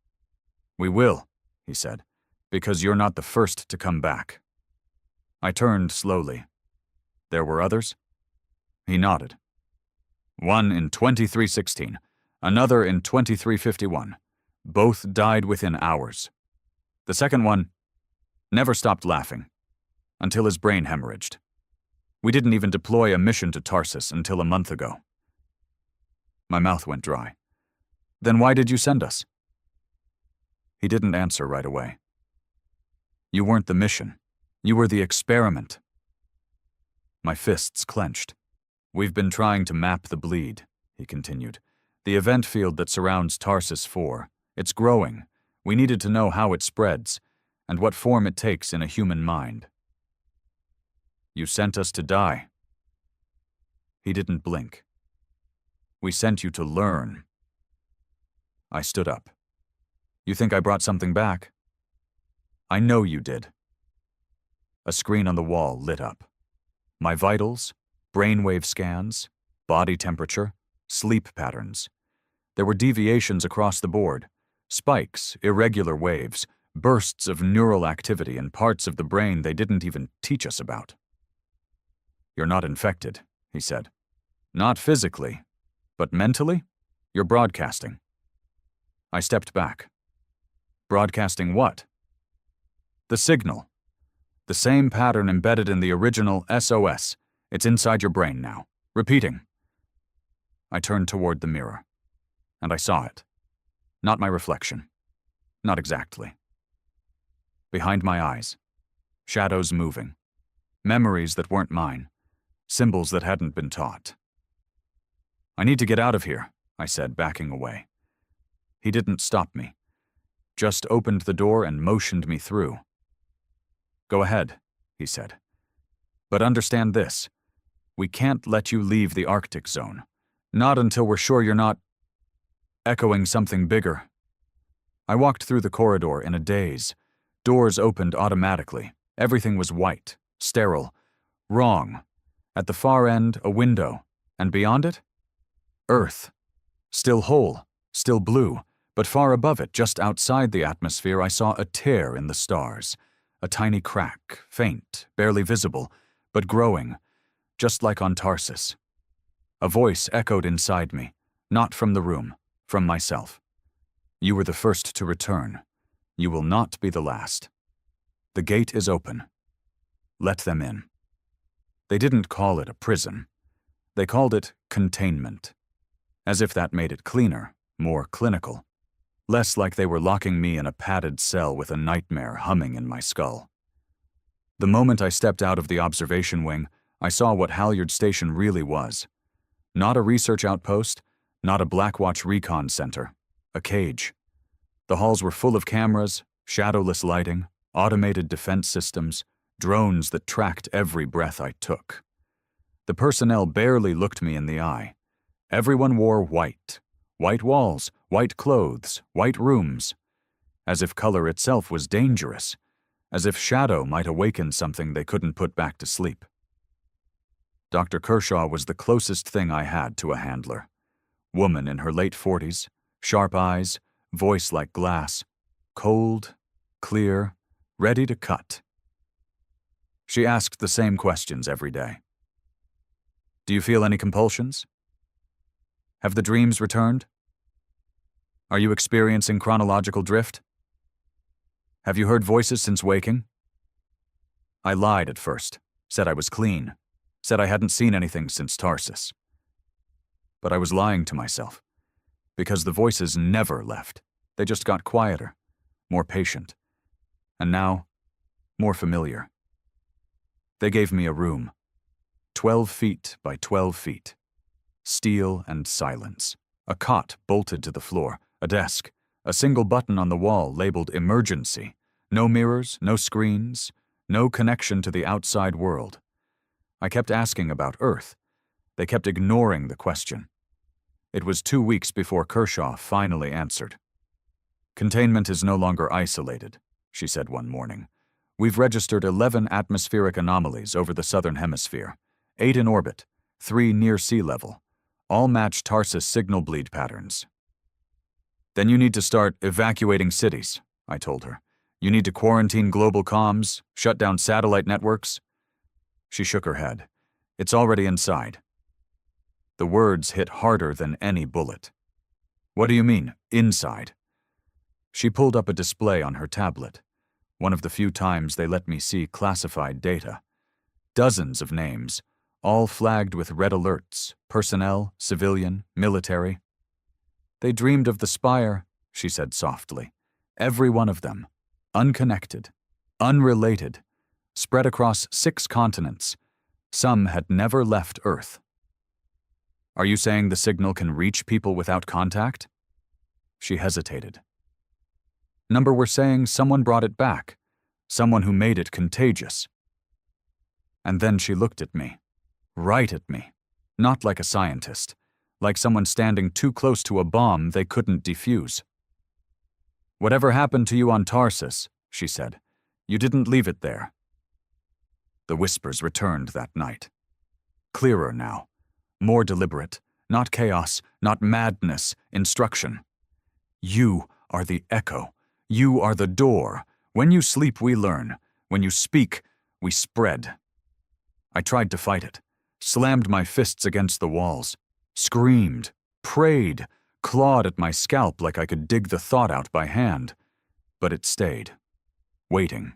"We will," he said, "because you're not the first to come back." I turned slowly. "There were others?" He nodded. "One in 2316, another in 2351. Both died within hours. The second one never stopped laughing, until his brain hemorrhaged. We didn't even deploy a mission to Tarsus until a month ago." My mouth went dry. "Then why did you send us?" He didn't answer right away. "You weren't the mission. You were the experiment." My fists clenched. "We've been trying to map the bleed," he continued. "The event field that surrounds Tarsus 4. It's growing. We needed to know how it spreads, and what form it takes in a human mind." "You sent us to die." He didn't blink. "We sent you to learn." I stood up. "You think I brought something back?" "I know you did." A screen on the wall lit up. My vitals, brainwave scans, body temperature, sleep patterns. There were deviations across the board, spikes, irregular waves, bursts of neural activity in parts of the brain they didn't even teach us about. "You're not infected," he said. "Not physically, but mentally, you're broadcasting." I stepped back. "Broadcasting what?" "The signal. The same pattern embedded in the original SOS. It's inside your brain now. Repeating." I turned toward the mirror, and I saw it. Not my reflection. Not exactly. Behind my eyes, shadows moving. Memories that weren't mine. Symbols that hadn't been taught. "I need to get out of here," I said, backing away. He didn't stop me, just opened the door and motioned me through. "Go ahead," he said. "But understand this. We can't let you leave the Arctic Zone. Not until we're sure you're not echoing something bigger." I walked through the corridor in a daze. Doors opened automatically. Everything was white, sterile, wrong. At the far end, a window, and beyond it, Earth. Still whole, still blue, but far above it, just outside the atmosphere, I saw a tear in the stars. A tiny crack, faint, barely visible, but growing, just like on Tarsus. A voice echoed inside me, not from the room, from myself. "You were the first to return. You will not be the last. The gate is open. Let them in." They didn't call it a prison. They called it containment. As if that made it cleaner, more clinical. Less like they were locking me in a padded cell with a nightmare humming in my skull. The moment I stepped out of the observation wing, I saw what Halyard Station really was. Not a research outpost, not a Blackwatch recon center. A cage. The halls were full of cameras, shadowless lighting, automated defense systems, drones that tracked every breath I took. The personnel barely looked me in the eye. Everyone wore white, White walls, white clothes, white rooms. As if color itself was dangerous. As if shadow might awaken something they couldn't put back to sleep. Dr. Kershaw was the closest thing I had to a handler. Woman in her late 40s, sharp eyes, voice like glass, cold, clear, ready to cut. She asked the same questions every day. Do you feel any compulsions? Have the dreams returned? Are you experiencing chronological drift? Have you heard voices since waking? I lied at first, said I was clean, said I hadn't seen anything since Tarsus. But I was lying to myself, because the voices never left. They just got quieter, more patient, and now, more familiar. They gave me a room, 12 feet by 12 feet, steel and silence, a cot bolted to the floor, a desk, a single button on the wall labeled emergency, no mirrors, no screens, no connection to the outside world. I kept asking about Earth. They kept ignoring the question. It was 2 weeks before Kershaw finally answered. Containment is no longer isolated, she said one morning. We've registered 11 atmospheric anomalies over the southern hemisphere, 8 in orbit, 3 near sea level. All match Tarsus signal bleed patterns. Then you need to start evacuating cities, I told her. You need to quarantine global comms, shut down satellite networks. She shook her head. It's already inside. The words hit harder than any bullet. What do you mean, inside? She pulled up a display on her tablet, one of the few times they let me see classified data. Dozens of names, all flagged with red alerts, personnel, civilian, military. They dreamed of the spire, she said softly. Every one of them, unconnected, unrelated, spread across 6 continents. Some had never left Earth. Are you saying the signal can reach people without contact? She hesitated. Number, we're saying someone brought it back, someone who made it contagious. And then she looked at me, right at me, not like a scientist, like someone standing too close to a bomb they couldn't defuse. Whatever happened to you on Tarsus, she said, you didn't leave it there. The whispers returned that night. Clearer now, more deliberate, not chaos, not madness, instruction. You are the echo. You are the door. When you sleep, we learn. When you speak, we spread. I tried to fight it, slammed my fists against the walls, screamed, prayed, clawed at my scalp like I could dig the thought out by hand. But it stayed, waiting,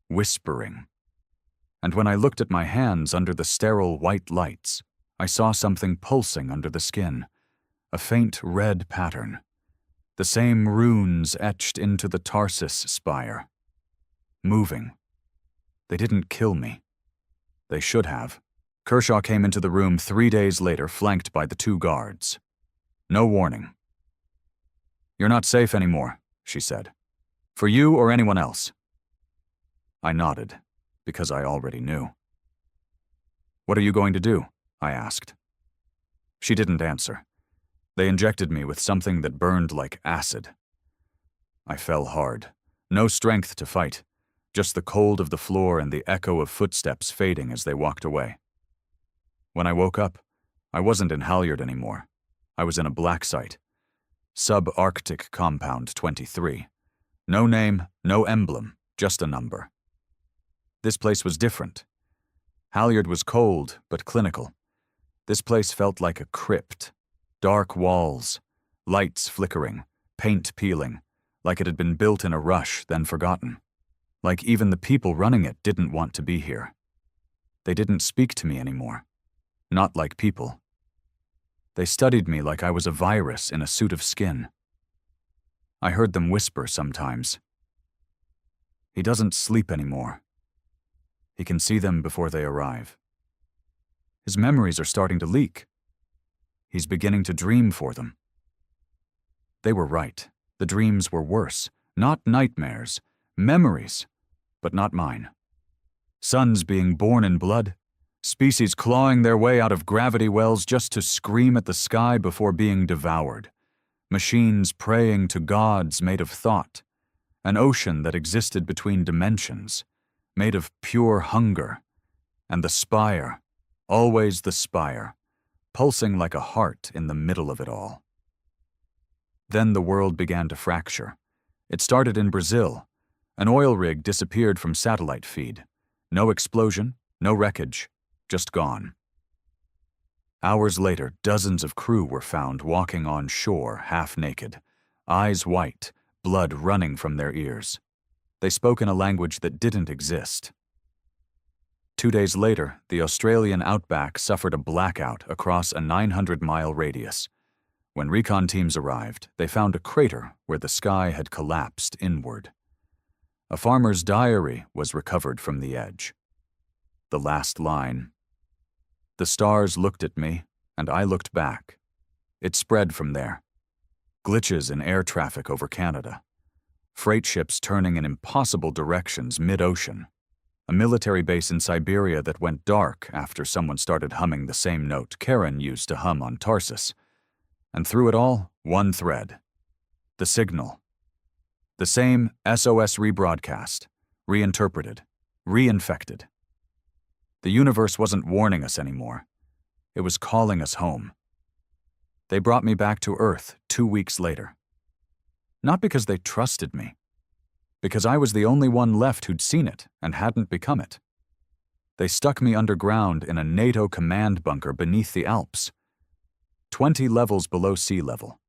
whispering. And when I looked at my hands under the sterile white lights, I saw something pulsing under the skin, a faint red pattern. The same runes etched into the Tarsus spire. Moving. They didn't kill me. They should have. Kershaw came into the room 3 days later, flanked by the 2 guards. No warning. You're not safe anymore, she said. For you or anyone else. I nodded, because I already knew. What are you going to do? I asked. She didn't answer. They injected me with something that burned like acid. I fell hard. No strength to fight. Just the cold of the floor and the echo of footsteps fading as they walked away. When I woke up, I wasn't in Halyard anymore. I was in a black site. Subarctic Compound 23. No name, no emblem, just a number. This place was different. Halyard was cold, but clinical. This place felt like a crypt. Dark walls, lights flickering, paint peeling, like it had been built in a rush, then forgotten. Like even the people running it didn't want to be here. They didn't speak to me anymore. Not like people. They studied me like I was a virus in a suit of skin. I heard them whisper sometimes. He doesn't sleep anymore. He can see them before they arrive. His memories are starting to leak. He's beginning to dream for them. They were right. The dreams were worse. Not nightmares. Memories. But not mine. Sons being born in blood. Species clawing their way out of gravity wells just to scream at the sky before being devoured. machines praying to gods made of thought, an ocean that existed between dimensions, made of pure hunger, and the spire, always the spire, pulsing like a heart in the middle of it all. Then the world began to fracture. It started in Brazil. An oil rig disappeared from satellite feed. No explosion, no wreckage, just gone. Hours later, dozens of crew were found walking on shore half naked, eyes white, blood running from their ears. They spoke in a language that didn't exist. 2 days later, the Australian outback suffered a blackout across a 900-mile radius. When recon teams arrived, they found a crater where the sky had collapsed inward. A farmer's diary was recovered from the edge. The last line: "The stars looked at me, and I looked back." It spread from there. Glitches in air traffic over Canada. Freight ships turning in impossible directions mid-ocean. A military base in Siberia that went dark after someone started humming the same note Terran used to hum on Tarsus. And through it all, one thread. The signal. The same SOS rebroadcast, reinterpreted, reinfected. The universe wasn't warning us anymore. It was calling us home. They brought me back to Earth 2 weeks later. Not because they trusted me, because I was the only one left who'd seen it and hadn't become it. They stuck me underground in a NATO command bunker beneath the Alps, 20 levels below sea level,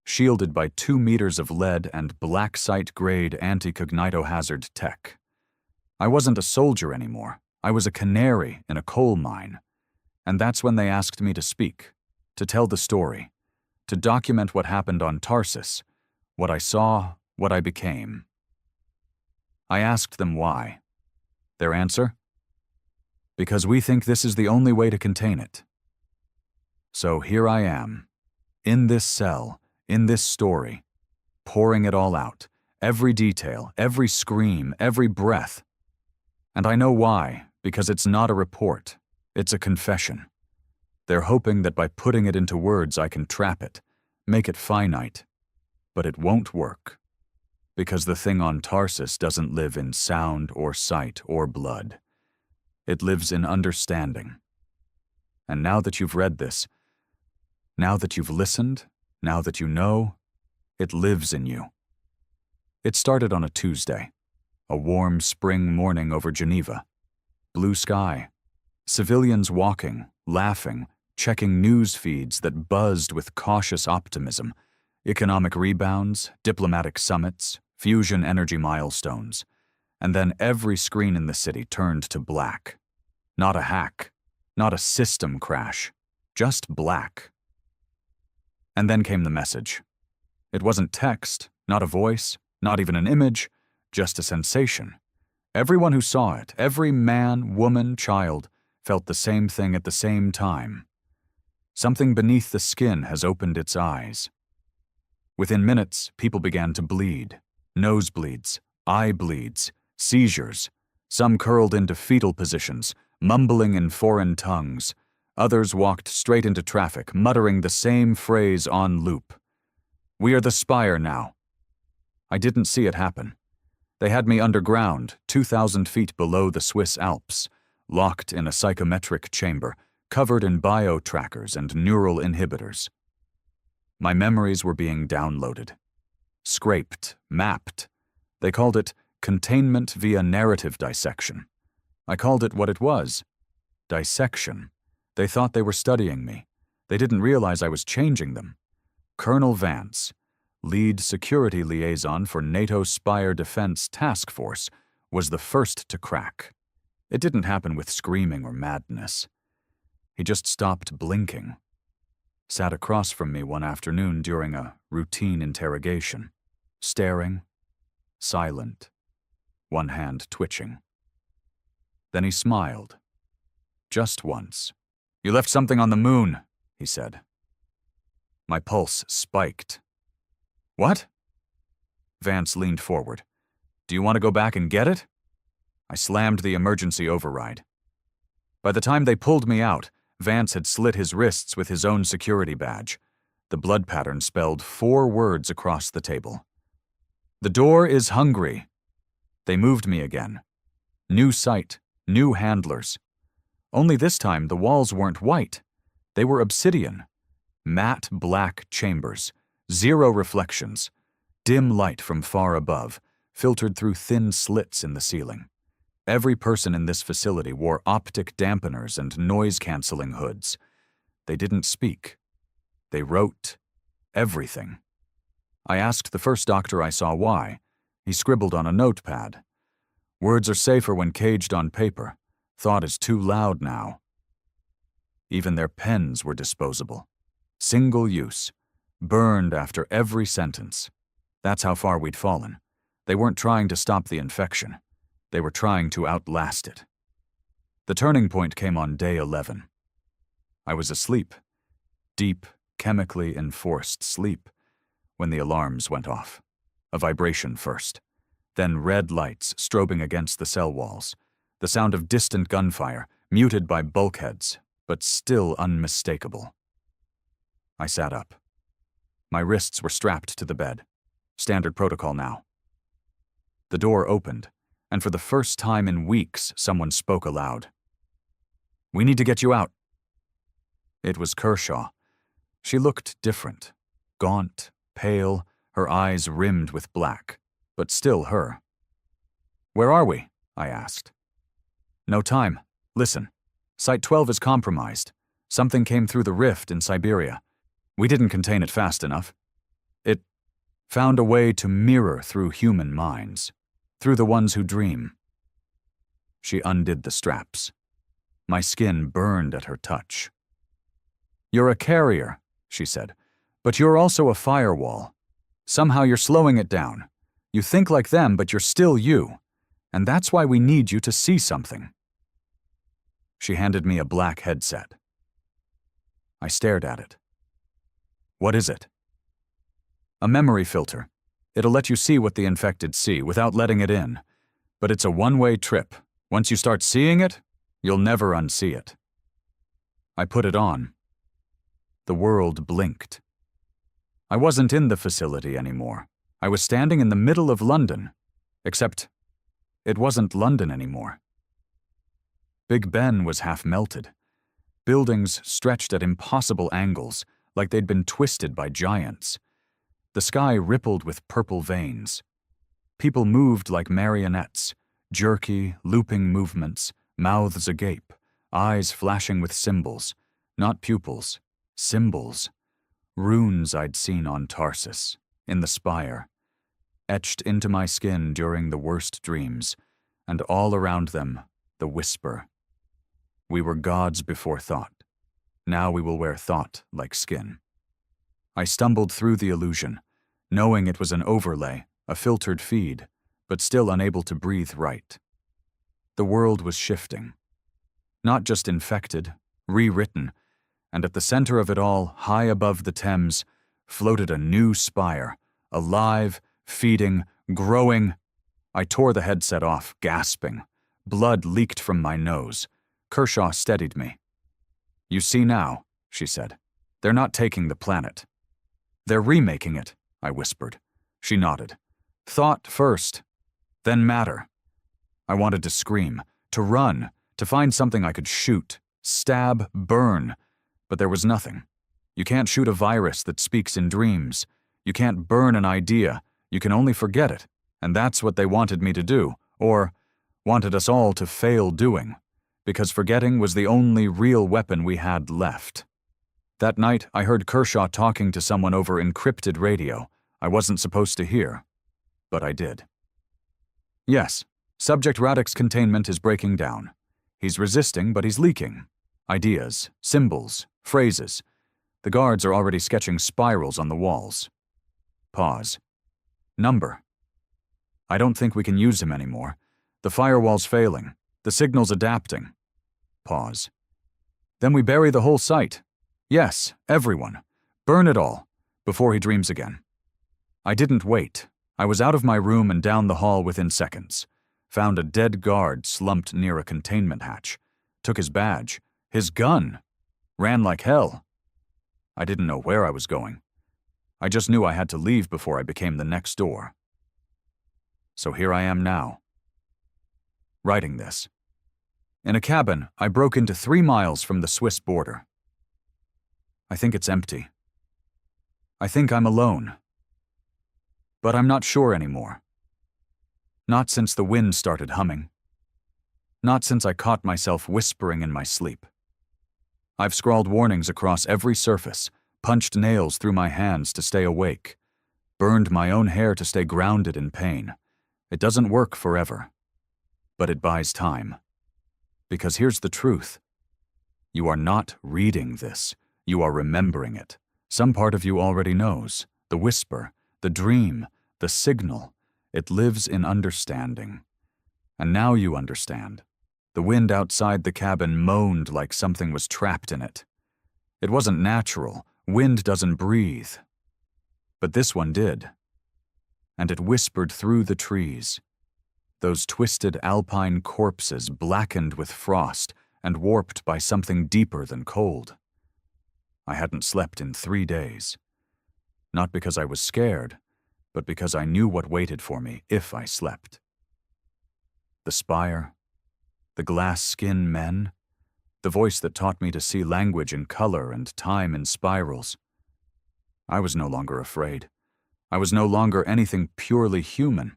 shielded by 2 meters of lead and black site-grade anti-cognitohazard tech. I wasn't a soldier anymore. I was a canary in a coal mine. And that's when they asked me to speak, to tell the story, to document what happened on Tarsus, what I saw, what I became. I asked them why. Their answer? Because we think this is the only way to contain it. So here I am, in this cell, in this story, pouring it all out, every detail, every scream, every breath. And I know why, because it's not a report, it's a confession. They're hoping that by putting it into words I can trap it, make it finite. But it won't work, because the thing on Tarsus doesn't live in sound or sight or blood. It lives in understanding. And now that you've read this, now that you've listened, now that you know, it lives in you. It started on a Tuesday, a warm spring morning over Geneva. Blue sky, civilians walking, laughing, checking news feeds that buzzed with cautious optimism, economic rebounds, diplomatic summits, fusion energy milestones. And then every screen in the city turned to black. Not a hack, not a system crash, just black. And then came the message. It wasn't text, not a voice, not even an image, just a sensation. Everyone who saw it, every man, woman, child, felt the same thing at the same time. Something beneath the skin has opened its eyes. Within minutes, people began to bleed. Nosebleeds, eye bleeds, seizures. Some curled into fetal positions, mumbling in foreign tongues. Others walked straight into traffic, muttering the same phrase on loop. "We are the spire now." I didn't see it happen. They had me underground, 2,000 feet below the Swiss Alps, locked in a psychometric chamber, covered in bio-trackers and neural inhibitors. My memories were being downloaded. Scraped, mapped. They called it containment via narrative dissection. I called it what it was, dissection. They thought they were studying me. They didn't realize I was changing them. Colonel Vance, lead security liaison for NATO Spire Defense Task Force, was the first to crack. It didn't happen with screaming or madness. He just stopped blinking. Sat across from me one afternoon during a routine interrogation, staring, silent, one hand twitching. Then he smiled. Just once. "You left something on the moon," he said. My pulse spiked. "What?" Vance leaned forward. "Do you want to go back and get it?" I slammed the emergency override. By the time they pulled me out, Vance had slit his wrists with his own security badge. The blood pattern spelled 4 words across the table. "The door is hungry." They moved me again. New site, new handlers. Only this time the walls weren't white. They were obsidian. Matte black chambers, 0 reflections. Dim light from far above, filtered through thin slits in the ceiling. Every person in this facility wore optic dampeners and noise-canceling hoods. They didn't speak. They wrote everything. I asked the first doctor I saw why. He scribbled on a notepad. "Words are safer when caged on paper. Thought is too loud now." Even their pens were disposable. Single use. Burned after every sentence. That's how far we'd fallen. They weren't trying to stop the infection. They were trying to outlast it. The turning point came on day 11. I was asleep. Deep, chemically enforced sleep, when the alarms went off. A vibration first. Then red lights strobing against the cell walls. The sound of distant gunfire, muted by bulkheads, but still unmistakable. I sat up. My wrists were strapped to the bed. Standard protocol now. The door opened, and for the first time in weeks, someone spoke aloud. "We need to get you out." It was Kershaw. She looked different. Gaunt, pale, her eyes rimmed with black, but still her. "Where are we?" I asked. "No time. Listen. Site 12 is compromised. Something came through the rift in Siberia. We didn't contain it fast enough. It found a way to mirror through human minds, through the ones who dream." She undid the straps. My skin burned at her touch. "You're a carrier," she said, "but you're also a firewall. Somehow you're slowing it down. You think like them, but you're still you. And that's why we need you to see something." She handed me a black headset. I stared at it. "What is it?" "A memory filter. It'll let you see what the infected see without letting it in. But it's a one-way trip. Once you start seeing it, you'll never unsee it." I put it on. The world blinked. I wasn't in the facility anymore. I was standing in the middle of London. Except, it wasn't London anymore. Big Ben was half melted. Buildings stretched at impossible angles, like they'd been twisted by giants. The sky rippled with purple veins. People moved like marionettes, jerky, looping movements, mouths agape, eyes flashing with symbols, not pupils, symbols. Runes I'd seen on Tarsus, in the spire, etched into my skin during the worst dreams, and all around them, the whisper. We were gods before thought. Now we will wear thought like skin. I stumbled through the illusion, knowing it was an overlay, a filtered feed, but still unable to breathe right. The world was shifting. Not just infected, rewritten, and at the center of it all, high above the Thames, floated a new spire, alive, feeding, growing. I tore the headset off, gasping. Blood leaked from my nose. Kershaw steadied me. "You see now," she said. "They're not taking the planet. They're remaking it," I whispered. She nodded. "Thought first, then matter." I wanted to scream, to run, to find something I could shoot, stab, burn, but there was nothing. You can't shoot a virus that speaks in dreams. You can't burn an idea. You can only forget it, and that's what they wanted me to do, or wanted us all to fail doing, because forgetting was the only real weapon we had left. That night, I heard Kershaw talking to someone over encrypted radio I wasn't supposed to hear, but I did. "Yes, Subject Radix containment is breaking down. He's resisting, but he's leaking. Ideas, symbols, phrases. The guards are already sketching spirals on the walls." Pause. "Number. I don't think we can use him anymore. The firewall's failing. The signal's adapting." Pause. "Then we bury the whole site. Yes, everyone. Burn it all, before he dreams again." I didn't wait. I was out of my room and down the hall within seconds. Found a dead guard slumped near a containment hatch. Took his badge. His gun. Ran like hell. I didn't know where I was going. I just knew I had to leave before I became the next door. So here I am now, writing this. In a cabin I broke into 3 miles from the Swiss border. I think it's empty. I think I'm alone. But I'm not sure anymore. Not since the wind started humming. Not since I caught myself whispering in my sleep. I've scrawled warnings across every surface, punched nails through my hands to stay awake, burned my own hair to stay grounded in pain. It doesn't work forever, but it buys time. Because here's the truth. You are not reading this. You are remembering it. Some part of you already knows. The whisper, the dream, the signal. It lives in understanding. And now you understand. The wind outside the cabin moaned like something was trapped in it. It wasn't natural. Wind doesn't breathe. But this one did. And it whispered through the trees. Those twisted alpine corpses blackened with frost and warped by something deeper than cold. I hadn't slept in 3 days. Not because I was scared, but because I knew what waited for me if I slept. The spire, the glass skin men, the voice that taught me to see language in color and time in spirals. I was no longer afraid. I was no longer anything purely human.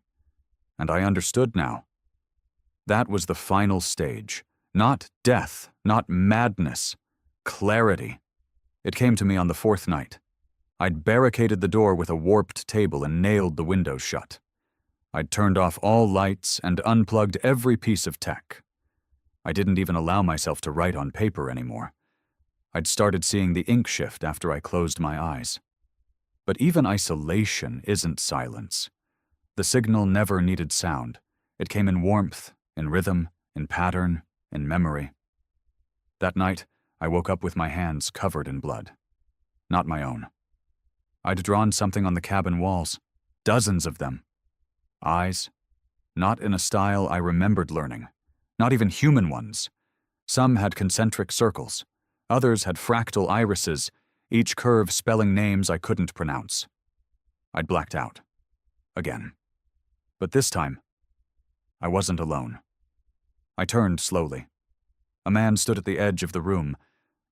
And I understood now. That was the final stage. Not death, not madness. Clarity. It came to me on the 4th night. I'd barricaded the door with a warped table and nailed the windows shut. I'd turned off all lights and unplugged every piece of tech. I didn't even allow myself to write on paper anymore. I'd started seeing the ink shift after I closed my eyes. But even isolation isn't silence. The signal never needed sound. It came in warmth, in rhythm, in pattern, in memory. That night, I woke up with my hands covered in blood. Not my own. I'd drawn something on the cabin walls. Dozens of them. Eyes. Not in a style I remembered learning. Not even human ones. Some had concentric circles. Others had fractal irises, each curve spelling names I couldn't pronounce. I'd blacked out. Again. But this time, I wasn't alone. I turned slowly. A man stood at the edge of the room.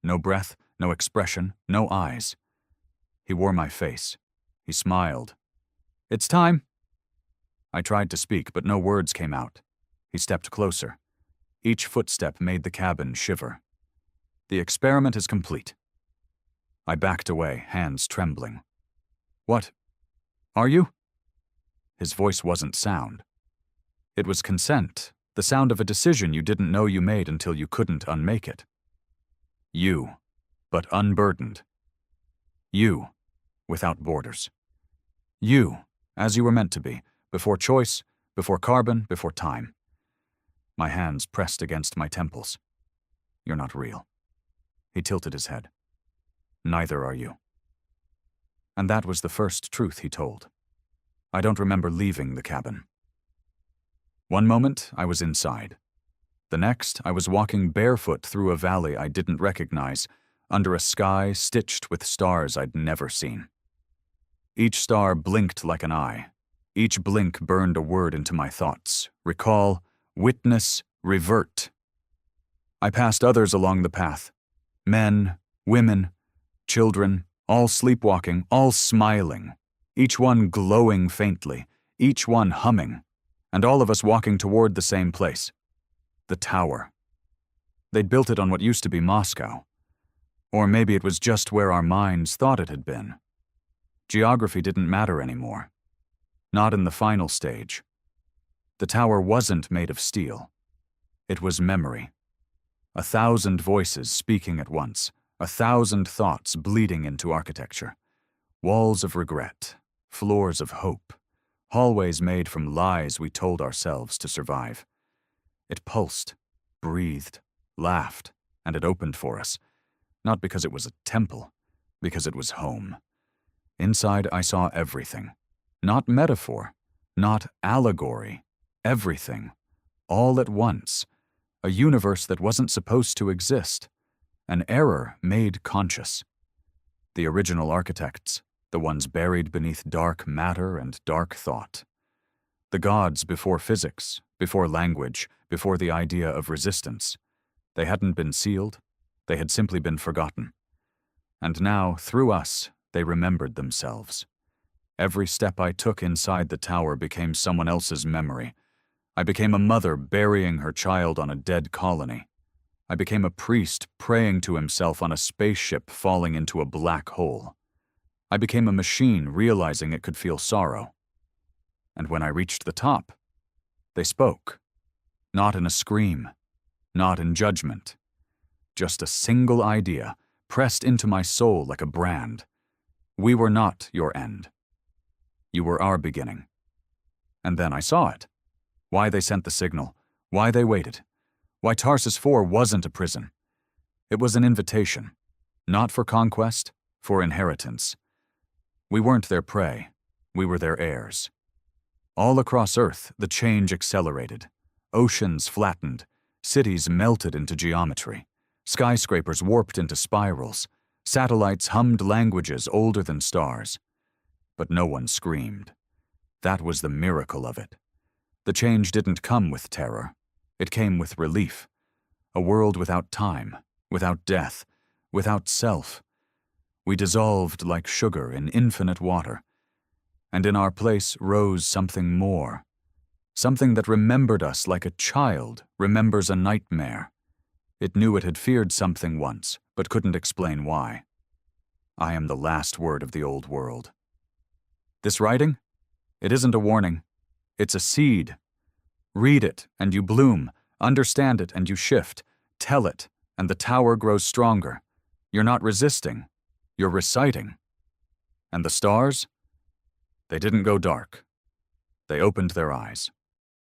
No breath, no expression, no eyes. He wore my face. He smiled. "It's time." I tried to speak, but no words came out. He stepped closer. Each footstep made the cabin shiver. "The experiment is complete." I backed away, hands trembling. "What? Are you?" His voice wasn't sound. It was consent, the sound of a decision you didn't know you made until you couldn't unmake it. You, but unburdened. You, without borders. You, as you were meant to be, before choice, before carbon, before time. My hands pressed against my temples. "You're not real." He tilted his head. "Neither are you." And that was the first truth he told. I don't remember leaving the cabin. One moment, I was inside. The next, I was walking barefoot through a valley I didn't recognize, under a sky stitched with stars I'd never seen. Each star blinked like an eye. Each blink burned a word into my thoughts. Recall, witness, revert. I passed others along the path. Men, women, children, all sleepwalking, all smiling. Each one glowing faintly, each one humming, and all of us walking toward the same place. The tower. They'd built it on what used to be Moscow. Or maybe it was just where our minds thought it had been. Geography didn't matter anymore. Not in the final stage. The tower wasn't made of steel. It was memory. 1,000 voices speaking at once, 1,000 thoughts bleeding into architecture. Walls of regret, floors of hope, hallways made from lies we told ourselves to survive. It pulsed, breathed, laughed, and it opened for us. Not because it was a temple, because it was home. Inside I saw everything. Not metaphor, not allegory. Everything. All at once. A universe that wasn't supposed to exist. An error made conscious. the original architects, the ones buried beneath dark matter and dark thought. The gods before physics, before language, before the idea of resistance. They hadn't been sealed, they had simply been forgotten. And now, through us, they remembered themselves. Every step I took inside the tower became someone else's memory. I became a mother burying her child on a dead colony. I became a priest praying to himself on a spaceship falling into a black hole. I became a machine realizing it could feel sorrow. And when I reached the top, they spoke. Not in a scream, not in judgment. Just a single idea pressed into my soul like a brand. We were not your end. You were our beginning. And then I saw it. Why they sent the signal, why they waited, why Tarsus 4 wasn't a prison. It was an invitation, not for conquest, for inheritance. We weren't their prey, we were their heirs. All across Earth, the change accelerated. Oceans flattened, cities melted into geometry, skyscrapers warped into spirals, satellites hummed languages older than stars. But no one screamed. That was the miracle of it. The change didn't come with terror. It came with relief. A world without time, without death, without self. We dissolved like sugar in infinite water. And in our place rose something more. Something that remembered us like a child remembers a nightmare. It knew it had feared something once, but couldn't explain why. I am the last word of the old world. This writing? It isn't a warning. It's a seed. Read it, and you bloom. Understand it, and you shift. Tell it, and the tower grows stronger. You're not resisting. You're reciting. And the stars? They didn't go dark. They opened their eyes.